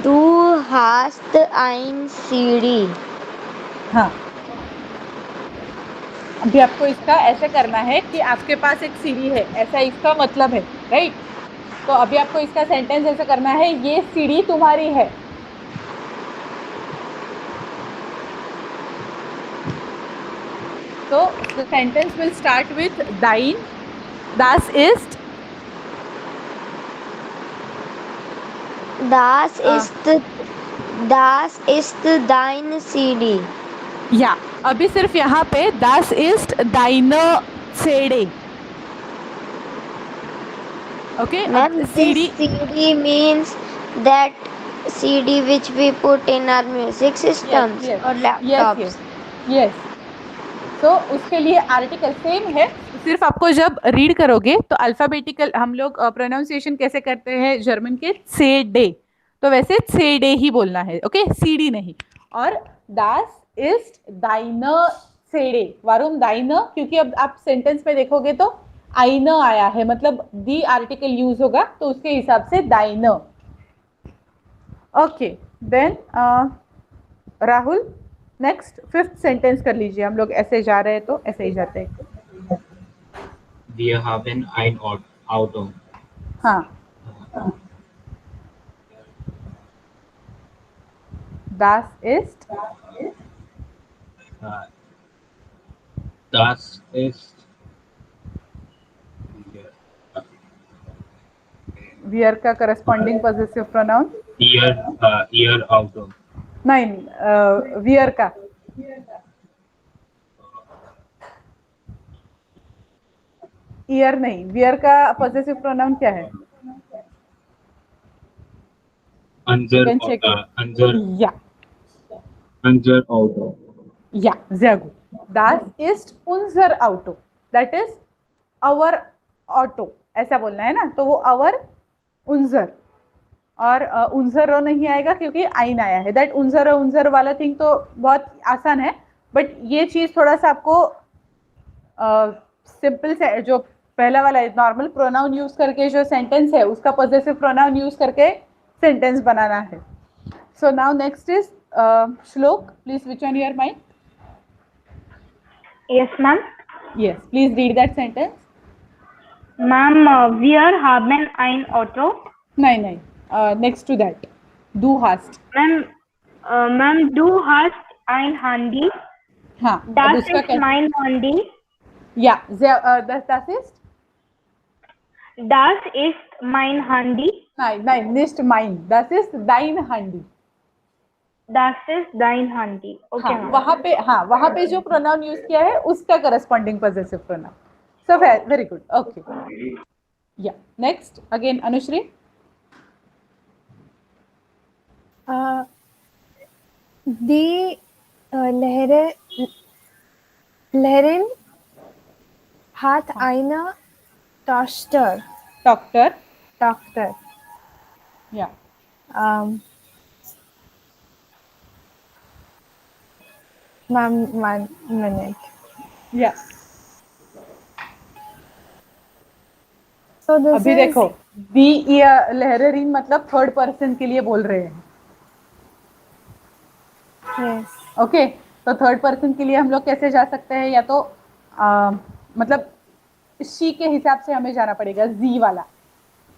Du hast ein CD. हाँ, अभी आपको इसका ऐसे करना है कि आपके पास एक सीडी है, ऐसा इसका मतलब है, राइट? तो अभी आपको इसका सेंटेंस ऐसे करना है, ये सीडी तुम्हारी है. So the sentence will start with dein. Das ist. Das ist dein CD. या, अभी सिर्फ यहाँ पे das ist deine CD. Okay. Ma'am, CD. this CD means that CD which we put in our music systems yes. or laptops. Yes. Yes. तो उसके लिए article same है, सिर्फ आपको जब रीड करोगे तो अल्फाबेटिकल हम लोग प्रोनाउंसिएशन कैसे करते हैं जर्मन के से डे, तो वैसे से डे ही बोलना है, ओके, सीडी नहीं. और das ist deine CD. वारुम deine, क्योंकि अब आप सेंटेंस में देखोगे तो eine आया है, मतलब दी आर्टिकल यूज होगा, तो उसके हिसाब से deine. Okay, then Rahul, next 5th sentence कर लीजिए. हम लोग ऐसे जा रहे हैं तो ऐसे ही जाते हैं. Wir haben ein Auto. हाँ, das ist. Das ist Wir का corresponding positive pronoun. Ihr Auto. नहीं, वियर का. ईयर नहीं, वियर का पॉजिटिव प्रोनाउन क्या है? Unser You can check Auto. या, Unser Auto. ja, sehr gut. Das ist unser Auto. That is our auto. ऐसा बोलना है ना, तो वो our, unser. और unser नहीं आएगा क्योंकि आइन आया है. दैट unser वाला थिंग तो बहुत आसान है, बट ये चीज थोड़ा सा आपको सिंपल से, जो पहला वाला नॉर्मल प्रोनाउन यूज करके जो सेंटेंस है उसका पॉजिटिव प्रोनाउन यूज करके सेंटेंस बनाना है. So now next is Shlok, please switch on your mic. Yes, ma'am. Yes, please read that sentence. Ma'am, wir haben ein Auto. नहीं, next to that. Du hast. Ma'am, du hast ein Handy. हाँ, अब Das उसका ist mein Handy. या das ist Das ist mein Handy. nein, nicht mein, das ist dein Handy. Das ist dein Handy. Okay, हाँ, ma'am. वहाँ पे जो pronoun use किया है उसका corresponding possessive pronoun. So very good. Okay, या next again Anushree. Die Lehrerin hat eine Tochter. डॉक्टर. या One minute. या So this अभी is देखो, दी लहरेरीन मतलब थर्ड पर्सन के लिए बोल रहे हैं. yes. ओके, तो थर्ड पर्सन के लिए हम लोग कैसे जा सकते हैं? या तो मतलब शी के हिसाब से हमें जाना पड़ेगा. जी वाला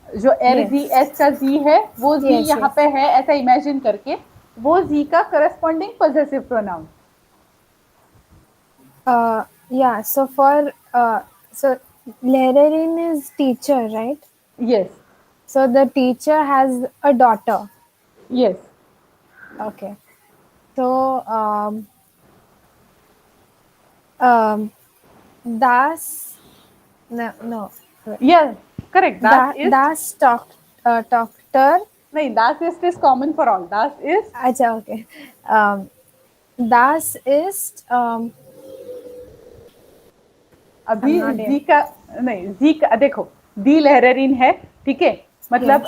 जो एर जी एस का जी है वो जी Yes, यहाँ yes. पे है ऐसा इमेजिन करके, वो जी का corresponding possessive pronoun. Yeah, so for so Lehrerin is teacher, right? Yes So the teacher has a daughter. Yes. Okay. So das no. Yes correct. Das doctor. नहीं, दास इज कॉमन फॉर ऑल. दास is अच्छा, okay. Das ist अभी I'm not जी का नहीं, जी का देखो, दी लहरेरीन है, ठीक है. मतलब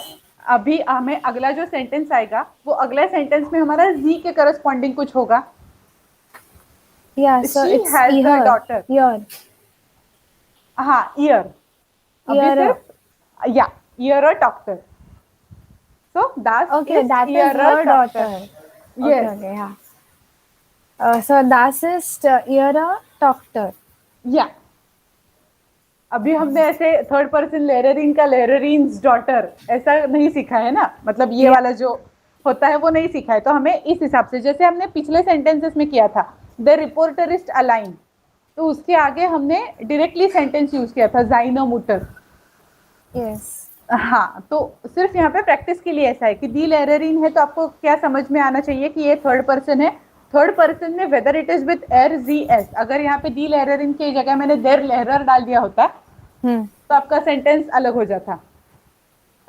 अभी हमें अगला जो सेंटेंस आएगा वो अगला सेंटेंस में हमारा जी के करस्पॉन्डिंग कुछ होगा. yeah. So She it's has a ear. daughter. Ear. हाँ, ईयर. अभी Ear. सिर्फ या year a doctor. So Das Okay, that is ear a her daughter. Yes. Okay, yeah. So das ist ihre Tochter. या अभी हमने ऐसे third person लहरेरीन का लहरेरीन्स daughter ऐसा नहीं सीखा है ना. मतलब ये वाला जो होता है वो नहीं सीखा है. तो हमें इस हिसाब से, जैसे हमने पिछले सेंटेंसेस में किया था, द रिपोर्टरिस्ट अलाइन, तो उसके आगे हमने डायरेक्टली सेंटेंस यूज किया था जाइनो मुटर. Yes. हाँ, तो सिर्फ यहाँ पे प्रैक्टिस के लिए ऐसा है कि दी लहरेरीन है तो आपको क्या समझ में आना चाहिए कि ये थर्ड पर्सन है. थर्ड पर्सन में वेदर इट इज विद एर जी एस, अगर यहाँ पे दी लहरेरीन की जगह मैंने देर लहरर डाल दिया होता तो आपका सेंटेंस अलग हो जाता.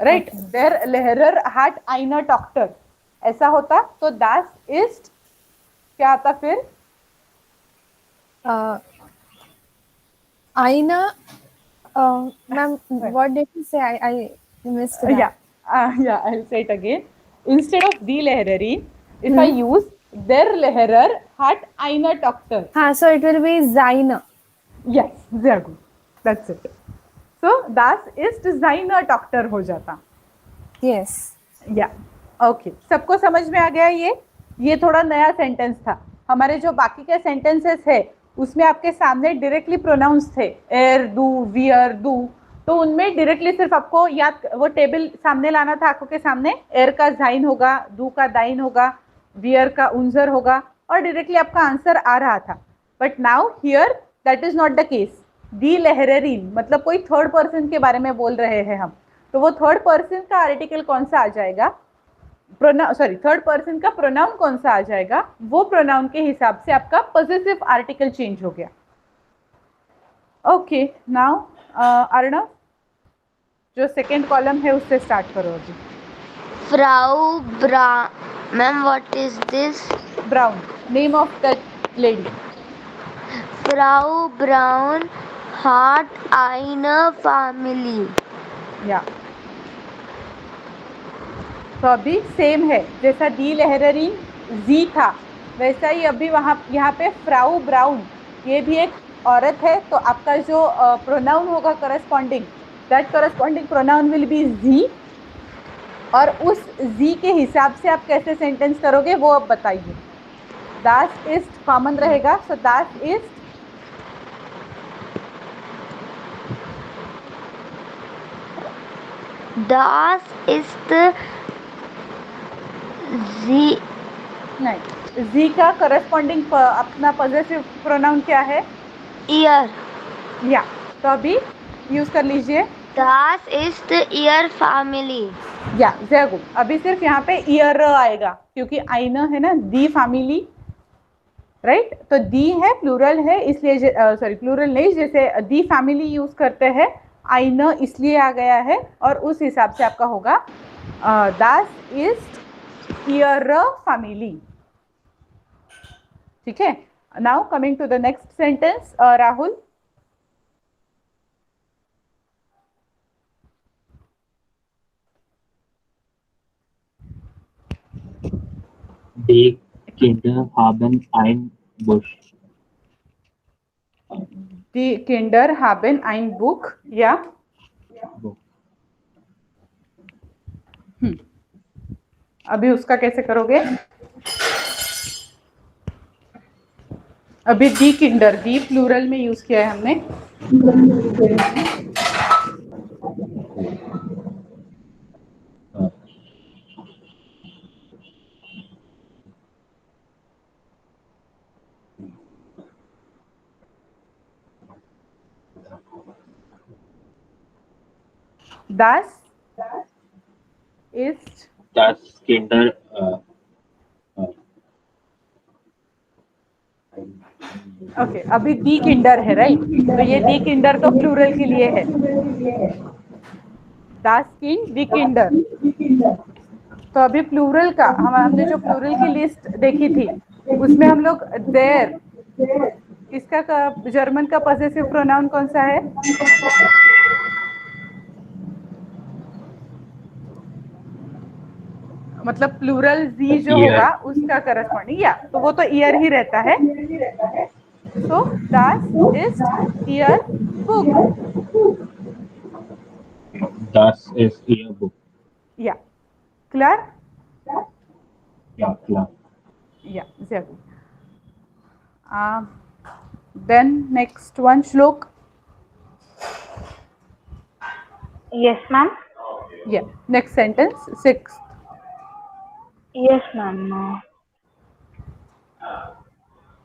राइट. देर लहरर हैड आइना डॉक्टर ऐसा होता तो दास इस्ट क्या आता फिर? Eine. Ma'am, what did you say? I missed that. Yeah, I'll say it again. Instead of the lehrerin, if I use der lehrer hat eine Tochter. So it will be seine. Yes, sehr gut. That's it. So das ist seine Tochter हो जाता. Yes. या okay, सबको समझ में आ गया? ये थोड़ा नया सेंटेंस था. हमारे जो बाकी के सेंटेंसेस है उसमें आपके सामने डायरेक्टली प्रोनाउंस थे, एर, डू, वियर, डू. तो उनमें डायरेक्टली सिर्फ आपको याद वो टेबल सामने लाना था आंखों के सामने. एर का जाइन होगा, डू का दाइन होगा, वियर का उन्जर होगा और डायरेक्टली आपका आंसर आ रहा था. But now here that is not the case. दी लहरेरीन मतलब कोई थर्ड पर्सन के बारे में बोल रहे हैं हम, तो वो थर्ड पर्सन का आर्टिकल कौन सा आ जाएगा, थर्ड पर्सन का प्रोनाउन कौन सा आ जाएगा, वो प्रोनाउन के हिसाब से आपका पॉजिटिव आर्टिकल चेंज हो गया. ओके, नाउ अर्णव जो सेकेंड कॉलम है उससे स्टार्ट करो अभी. Frau Braun. Ma'am, what is this? Brown, name of the lady. Frau Braun hat eine Family. या तो अभी सेम है, जैसा दी लहरेरीन जी था वैसा ही अभी वहाँ यहाँ पे फ्राउ ब्राउन, ये भी एक औरत है. तो आपका जो प्रोनाउन होगा corresponding, that corresponding pronoun will be जी. और उस जी के हिसाब से आप कैसे सेंटेंस करोगे वो अब बताइए. दास इस्ट कॉमन रहेगा, सो दास इस्ट Das ist नहीं, जी का करस्पॉन्डिंग अपना पॉजिटिव प्रोनाउन क्या है? Ear. या, तो अभी यूज कर लीजिए। Das ist ear family. या, sehr gut. अभी सिर्फ यहाँ पे ईयर आएगा क्योंकि आईना है ना, दी फैमिली, राइट? तो दी है, प्लूरल है, इसलिए सॉरी प्लूरल नहीं, जैसे दी फैमिली यूज करते हैं, आईना इसलिए आ गया है, और उस हिसाब से आपका होगा दास इज ईयर फैमिली। ठीक है, now coming to the next sentence, Rahul. Die Kinder haben ein Buch. Die Kinder haben ein Buch, या Buch. अभी उसका कैसे करोगे? अभी दी किंडर, दी प्लूरल में यूज किया है हमने। Das ist Das Kinder okay, अभी दी किंडर है, राइट? तो ये दी किंडर तो प्लूरल के लिए है, दास किंड दी किंडर। तो अभी प्लूरल का हमने जो प्लूरल की लिस्ट देखी थी उसमें हम लोग देयर, इसका जर्मन का पॉसेसिव प्रोनाउन कौन सा है? मतलब प्लूरल जी जो होगा उसका करस्पॉन्डिंग, या तो वो तो ईयर ही रहता है। So das ist Ihr Buch. Das ist ihr Buch. Yeah. Klar? Ja, klar. Yeah, sehr gut. Then next one, Shlok. Yes, ma'am. Yeah. Next sentence, 6th. Yes, ma'am.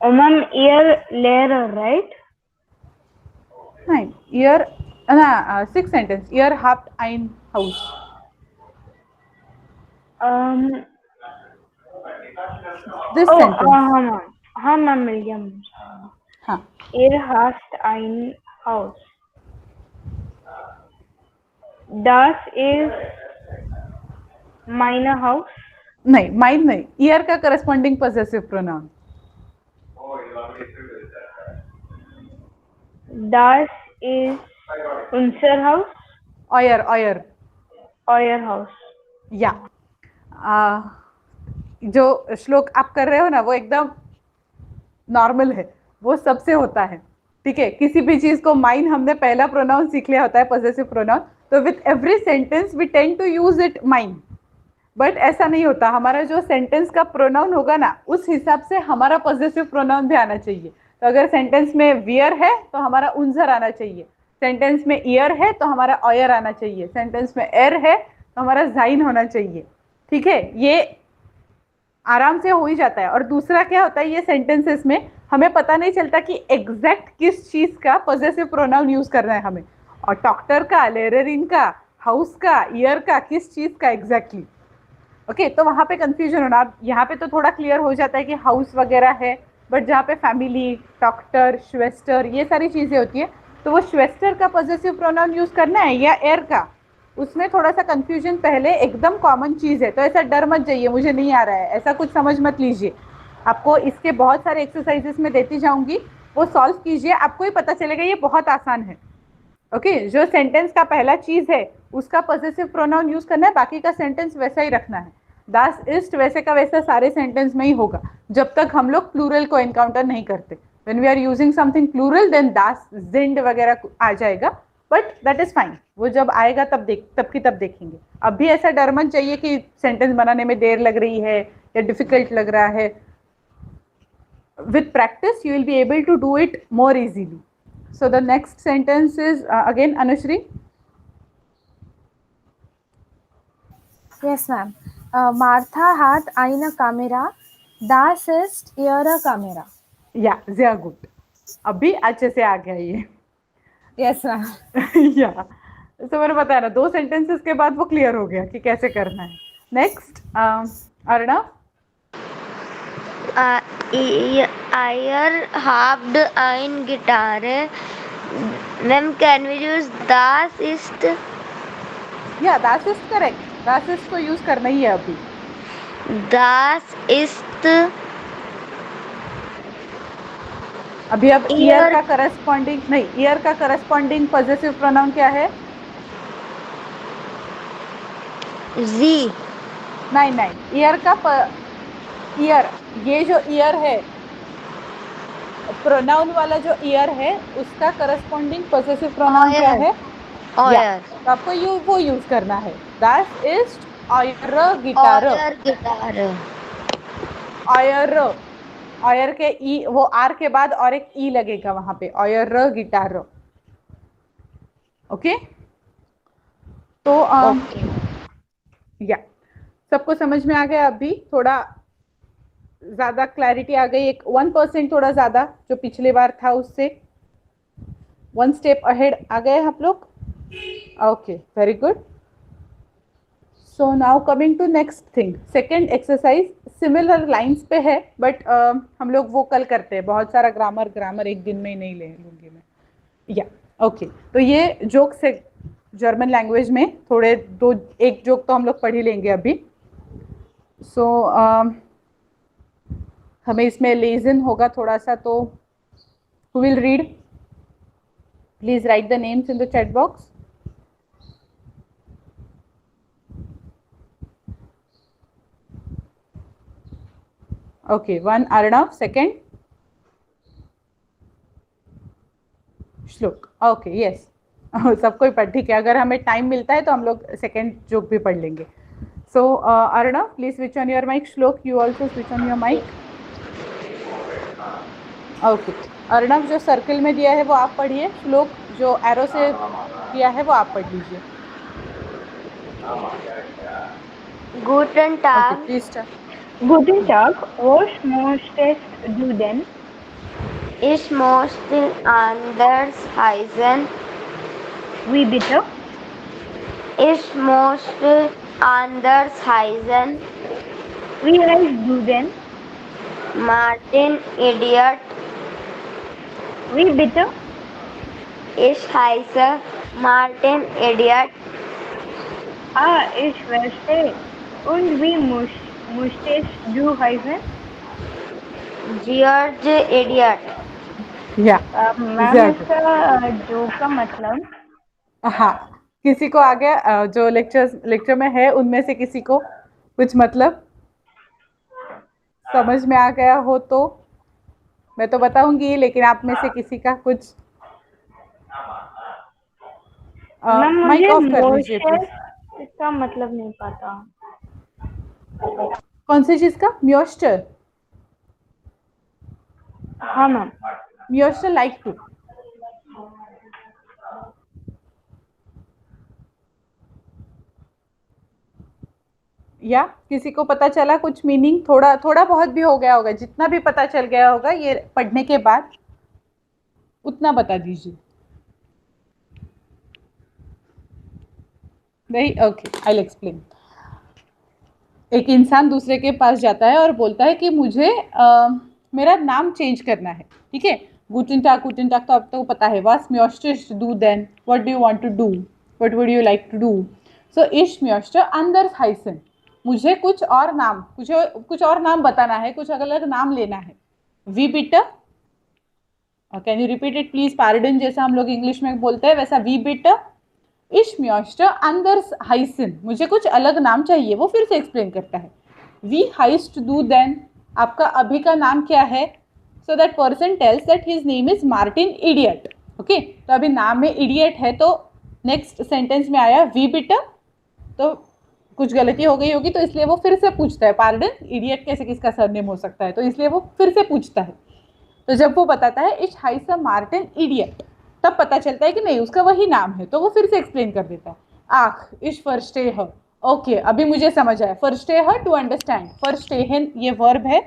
Ma'am, ear layer, right? Nein. Ihr, sixth sentence. Ihr habt ein Haus. This sentence. हाँ ma'am, मिल गया मुझे। हाँ, Ihr hast ein Haus. Das ist meine Haus. नहीं, mine नहीं, year का corresponding possessive pronoun. Das ist unser Haus. Or, or, Euer Haus. या। जो श्लोक आप कर रहे हो ना वो एकदम नॉर्मल है, वो सबसे होता है। ठीक है, किसी भी चीज को माइन हमने पहला प्रोनाउन सीख लिया होता है, पॉसेसिव प्रोनाउन, तो with every sentence we tend to use it mine. But ऐसा नहीं होता, हमारा जो सेंटेंस का प्रोनाउन होगा ना उस हिसाब से हमारा पॉसेसिव प्रोनाउन भी आना चाहिए। तो अगर सेंटेंस में वियर है तो हमारा उन्जर आना चाहिए, सेंटेंस में ईयर है तो हमारा ऑयर आना चाहिए, सेंटेंस में एर है तो हमारा जाइन होना चाहिए। ठीक है, ये आराम से हो ही जाता है। और दूसरा क्या होता है, ये सेंटेंसेस में हमें पता नहीं चलता कि एग्जैक्ट किस चीज का पॉसेसिव प्रोनाउन यूज करना है हमें, और डॉक्टर का, लेररिन का, हाउस का, ईयर का, किस चीज का एग्जैक्टली। ओके, तो वहाँ पे कंफ्यूजन होना। यहाँ पे तो थोड़ा क्लियर हो जाता है कि हाउस वगैरह है, बट जहाँ पे फैमिली, डॉक्टर, श्वेस्टर, ये सारी चीज़ें होती है, तो वो श्वेस्टर का पॉसेसिव प्रोनाउन यूज़ करना है या एयर का, उसमें थोड़ा सा कंफ्यूजन पहले एकदम कॉमन चीज़ है। तो ऐसा डर मत जाइए मुझे नहीं आ रहा है, ऐसा कुछ समझ मत लीजिए। आपको इसके बहुत सारे एक्सरसाइजेस में देती जाऊँगी, वो सॉल्व कीजिए, आपको ही पता चलेगा ये बहुत आसान है। ओके, जो सेंटेंस का पहला चीज़ है उसका पॉसेसिव प्रोनाउन यूज़ करना है, बाकी का सेंटेंस वैसा ही रखना है। दास इस्ट वैसे का वैसा सारे सेंटेंस में ही होगा जब तक हम लोग प्लूरल को एनकाउंटर नहीं करते। When we are using something plural then दास, जिंड वगैरह आ जाएगा, बट दैट इज फाइन, वो जब आएगा तब देखेंगे। अभी ऐसा डर मत चाहिए कि सेंटेंस बनाने में देर लग रही है या डिफिकल्ट लग रहा है। With practice you will be able to do it more easily. So the next sentence is again Anushree. Yes, ma'am. Martha hat eine Kamera Das ist Ihre Kamera. या sehr गुड, अभी अच्छे से आ गया ये। Yes, ma'am. या तो मैंने बताया ना, 2 सेंटेंसेस के बाद वो क्लियर हो गया कि कैसे करना है। Next Arnav. Ihr habt eine Gitarre. Ma'am, can we use das ist? या das ist correct, das ist को यूज करना ही है अभी। Das ist अभी अब Ear- ईयर का करस्पॉन्डिंग नहीं, ईयर का करस्पॉन्डिंग पॉजेसिव प्रोनाउन क्या है? sie. नहीं नहीं, ईयर का ईयर, ये जो ईयर है, प्रोनाउन वाला जो ईयर है, उसका करस्पॉन्डिंग पॉजेसिव प्रोनाउन क्या है? Euer. तो आपको वो यूज करना है। Das ist eure Gitarre। Euer Gitarre. eure, eure के ई, वो आर के बाद और एक ई लगेगा वहां पे, eure Gitarre। ओके, तो Okay. या सबको समझ में आ गया? अभी थोड़ा ज्यादा क्लैरिटी आ गई, एक 1% थोड़ा ज्यादा जो पिछली बार था उससे 1 स्टेप अहेड आ गए आप लोग। Okay, very good. So now coming to next thing, second exercise similar lines पे है, बट हम लोग वो कल करते हैं। बहुत सारा ग्रामर एक दिन में ही नहीं ले लूंगी मैं। या ओके, तो ये जोक्स है जर्मन लैंग्वेज में, थोड़े एक जोक तो हम लोग पढ़ ही लेंगे अभी। सो हमें इसमें लेजन होगा थोड़ा सा, तो who will read? Please write the names in the chat box. Okay, 1 Arnav, second Shlok. Okay, yes, सबको ही पढ़, ठीक है। अगर हमें टाइम मिलता है तो हम लोग सेकेंड जोक भी पढ़ लेंगे। So Arnav, please switch on your mic. Shlok, you also switch on your mic. Okay, Arnav जो सर्किल में दिया है वो आप पढ़िए, श्लोक जो एरो से दिया है वो आप पढ़ लीजिए। Guten okay, Tag. Please start. Guten Tag, was möchtest du denn? Ich möchte anders heißen. Wie bitte? Ich möchte anders heißen. Wie heißt du denn? Martin Idiot. Wie bitte? Ich heiße Martin Idiot. Ah, ich verstehe. Und wie möchtest du heißen? George Idiot. या ma'am, Exactly. इसका joke का मतलब? हाँ, किसी को आ गया जो lecture में है उनमें से किसी को कुछ मतलब समझ में आ गया हो तो मैं तो बताऊंगी, लेकिन आप में से किसी का कुछ मैम, माइक मुझे ऑफ कर लीजिए प्लीज। मोशेस इसका मतलब नहीं पता। कौन सी चीज का? म्योस्टर। हाँ मैम। म्योस्टर like to. या किसी को पता चला कुछ मीनिंग? थोड़ा बहुत भी हो गया होगा, जितना भी पता चल गया होगा ये पढ़ने के बाद उतना बता दीजिए। नहीं, ओके, आई विल एक्सप्लेन। एक इंसान दूसरे के पास जाता है और बोलता है कि मुझे मेरा नाम चेंज करना है, ठीक है। गुटन टाक तो आपको पता है। वास म्योस्टर्स डू देन, what do you want to do, what would you like to do. So इश म्योस्टर अंदर हाइसन, मुझे कुछ और नाम बताना है, कुछ अलग नाम लेना है। वी बिटर, can you repeat it please? Pardon जैसा हम लोग इंग्लिश में बोलते हैं वैसा वी बिटर। इश म्योस्टर अंदर्स हाइसन, मुझे कुछ अलग नाम चाहिए। वो फिर से एक्सप्लेन करता है। वी हाइस्ट डू देन, आपका अभी का नाम क्या है? So that person tales that his name is Martin idiot. Okay, तो अभी नाम में इडियट है, तो नेक्स्ट सेंटेंस में आया वी बिटर, तो कुछ गलती हो गई होगी, तो इसलिए वो फिर से पूछता है, पार्डन, इडियट कैसे किसका सरनेम हो सकता है? तो इसलिए वो फिर से पूछता है। तो जब वो बताता है इश हाइस मार्टिन इडियट, तब पता चलता है कि नहीं, उसका वही नाम है, तो वो फिर से एक्सप्लेन कर देता है। आख इश फर्स्टे ह। ओके, अभी मुझे समझ आया। फर्स्टे ह टू अंडरस्टैंड, फर्स्टेहन ये वर्ब है,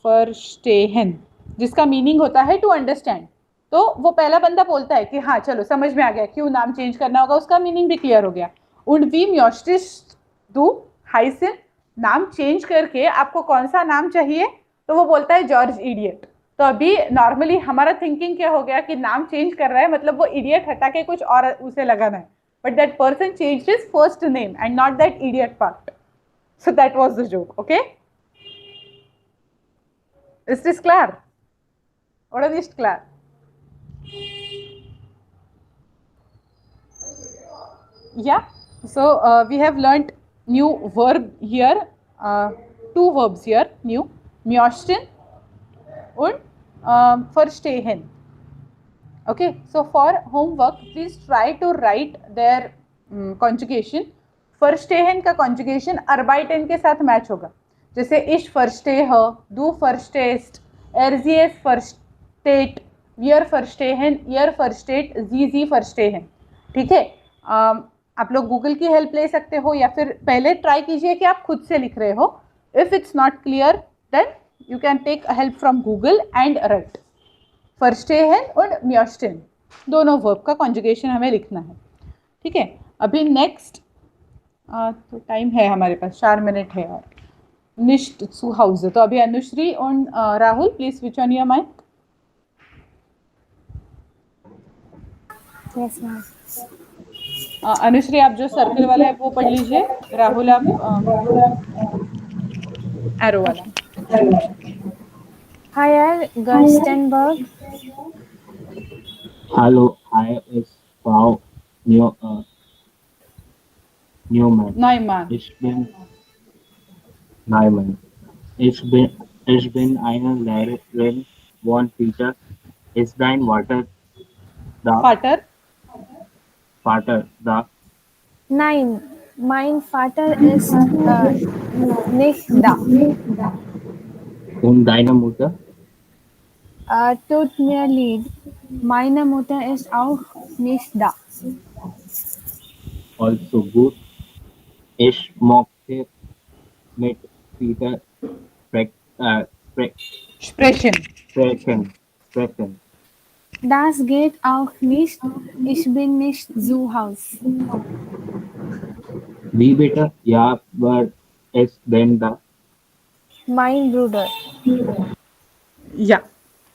verstehen, जिसका मीनिंग होता है टू अंडरस्टैंड। तो वो पहला बंदा बोलता है कि हाँ चलो समझ में आ गया क्यों नाम चेंज करना होगा, उसका मीनिंग भी क्लियर हो गया। Und wie möchtest du heißen, नाम चेंज करके आपको कौन सा नाम चाहिए, तो वो बोलता है जॉर्ज इडियट। तो अभी नॉर्मली हमारा थिंकिंग क्या हो गया कि नाम चेंज कर रहा है मतलब वो इडियट हटा के कुछ और उसे लगाना है, but that person changed his first name and not that idiot part. So that was the joke, okay? Is this clear? Or is it clear? Yeah. So we have learnt new verb here, two verbs here, new, möchten und verstehen. Okay. So for homework, please try to write their conjugation. फर्स्टेहन का conjugation अर्बाइटेन के साथ match होगा, जैसे इश फर्स्टेह, दू फर्स्टेस्ट, एर्जिएस फर्स्टेट, wear फर्स्टेहन, year फर्स्टेट, जी फर्स्टेहन। ठीक है, आप लोग गूगल की हेल्प ले सकते हो या फिर पहले ट्राई कीजिए कि आप खुद से लिख रहे हो। If it's not clear then you can take help from Google and write. फर्स्टेहन और म्योस्टेन दोनों वर्ब का कॉन्जुगेशन हमें लिखना है। ठीक है, अभी नेक्स्ट तो टाइम है हमारे पास 4 मिनट है और निश्ट zu Hause। तो अभी अनुश्री और Rahul please switch on your mic. Yes, ma'am. Anushree आप जो सर्कल वाला है वो पढ़ लीजिए, राहुल आप एरो वाला। Higher Gerstenberg, Hallo, I ist Frau Neumann. Neumann। Neumann. Ich bin eine Lehrerin von Peter. Ist dein Vater da? Vater da? nein, mein Vater ist nicht da. Und deine Mutter? Tut mir leid, meine Mutter ist auch nicht da. Also gut. Ich mochte mit Peter sprechen. Das geht auch nicht, ich bin nicht zu Hause. Wie bitte? Ja, wer ist denn da? Mein Bruder. Yeah.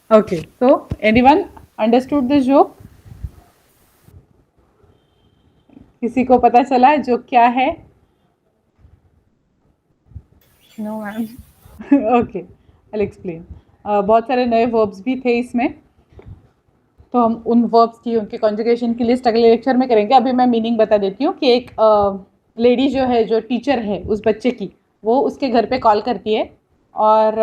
Okay. So anyone understood the joke? किसी को पता चला joke क्या है? No, ma'am. Okay, I'll explain. बहुत सारे नए verbs भी थे इसमें, तो हम उन वर्ब्स की उनके कॉन्जुगेशन की लिस्ट अगले लेक्चर में करेंगे। अभी मैं मीनिंग बता देती हूँ कि एक लेडी जो है, जो टीचर है उस बच्चे की, वो उसके घर पे कॉल करती है और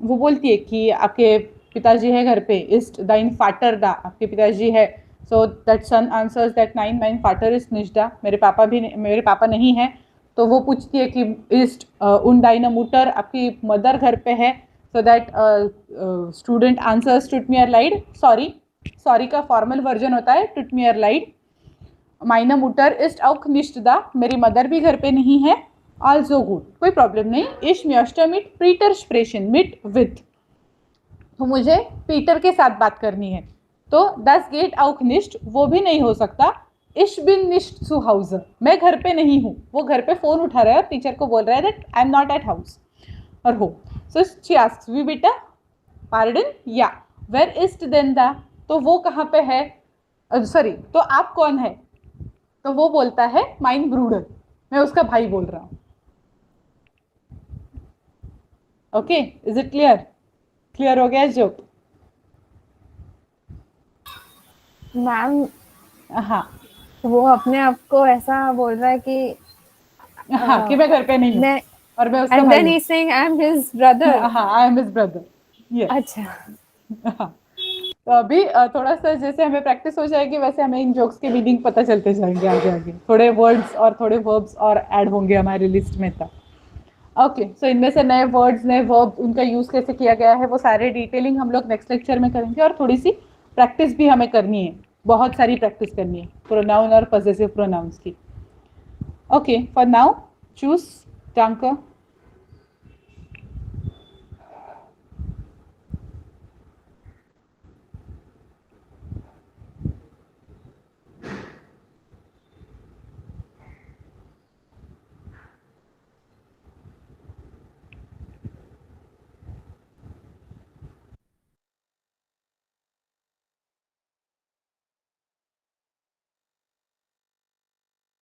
वो बोलती है कि आपके पिताजी है घर पे, इस्ट दाइन फाटर दा, आपके पिताजी है। So that son answers that नाइन माइन फाटर इज निष्डा, मेरे पापा नहीं है। तो वो पूछती है कि इस्ट उन डाइना मुटर, आपकी मदर घर पे है। सो दैट स्टूडेंट आंसर्स टुट मी लाइड, सॉरी का फॉर्मल वर्जन होता है टुट मी लाइड। माइना मुटर इस्ट आउक निष्ट दा, मेरी मदर भी घर पे नहीं है। आल्सो गुड, कोई प्रॉब्लम नहीं। इश म्योस्टर मिट पीटर स्प्रेशन मिट विथ, तो मुझे पीटर के साथ बात करनी है। तो दस गेट आउक निष्ट वो भी नहीं हो सकता। इश बिन निष्ट zu Hause, मैं घर पे नहीं हूँ। वो घर पे फ़ोन उठा रहा है और टीचर को बोल रहा है that I am not at house और हो। सो शी आस्क्स वी बेटा पार्डन या वेर इस्ट देन दा, तो वो कहाँ पे है, सॉरी तो आप कौन है? तो वो बोलता है माइन ब्रूडर, मैं उसका भाई बोल रहा हूँ। ओके, इज इट क्लियर हो गया जोक? मैम हाँ वो अपने आप को ऐसा बोल रहा है कि हाँ कि मैं घर पे नहीं हूँ मैं, और मैं उसका and भाई then हूँ। he's saying I am his brother. हाँ, I am his brother. Yes. अच्छा, हाँ, तो अभी थोड़ा सा जैसे हमें प्रैक्टिस हो जाएगी वैसे हमें इन जोक्स के मीनिंग पता चलते जाएंगे आगे। थोड़े वर्ड्स और थोड़े वर्ब्स और ऐड होंगे हमारी लिस्ट में तब। ओके, सो इनमें से नए वर्ड्स, नए वर्ब्स, उनका यूज़ कैसे किया गया है, वो सारे डिटेलिंग हम लोग नेक्स्ट लेक्चर में करेंगे। और थोड़ी सी प्रैक्टिस भी हमें करनी है, बहुत सारी प्रैक्टिस करनी है प्रोनाउन और पॉसेसिव प्रोनाउंस की। Okay, for now choose Dhankar.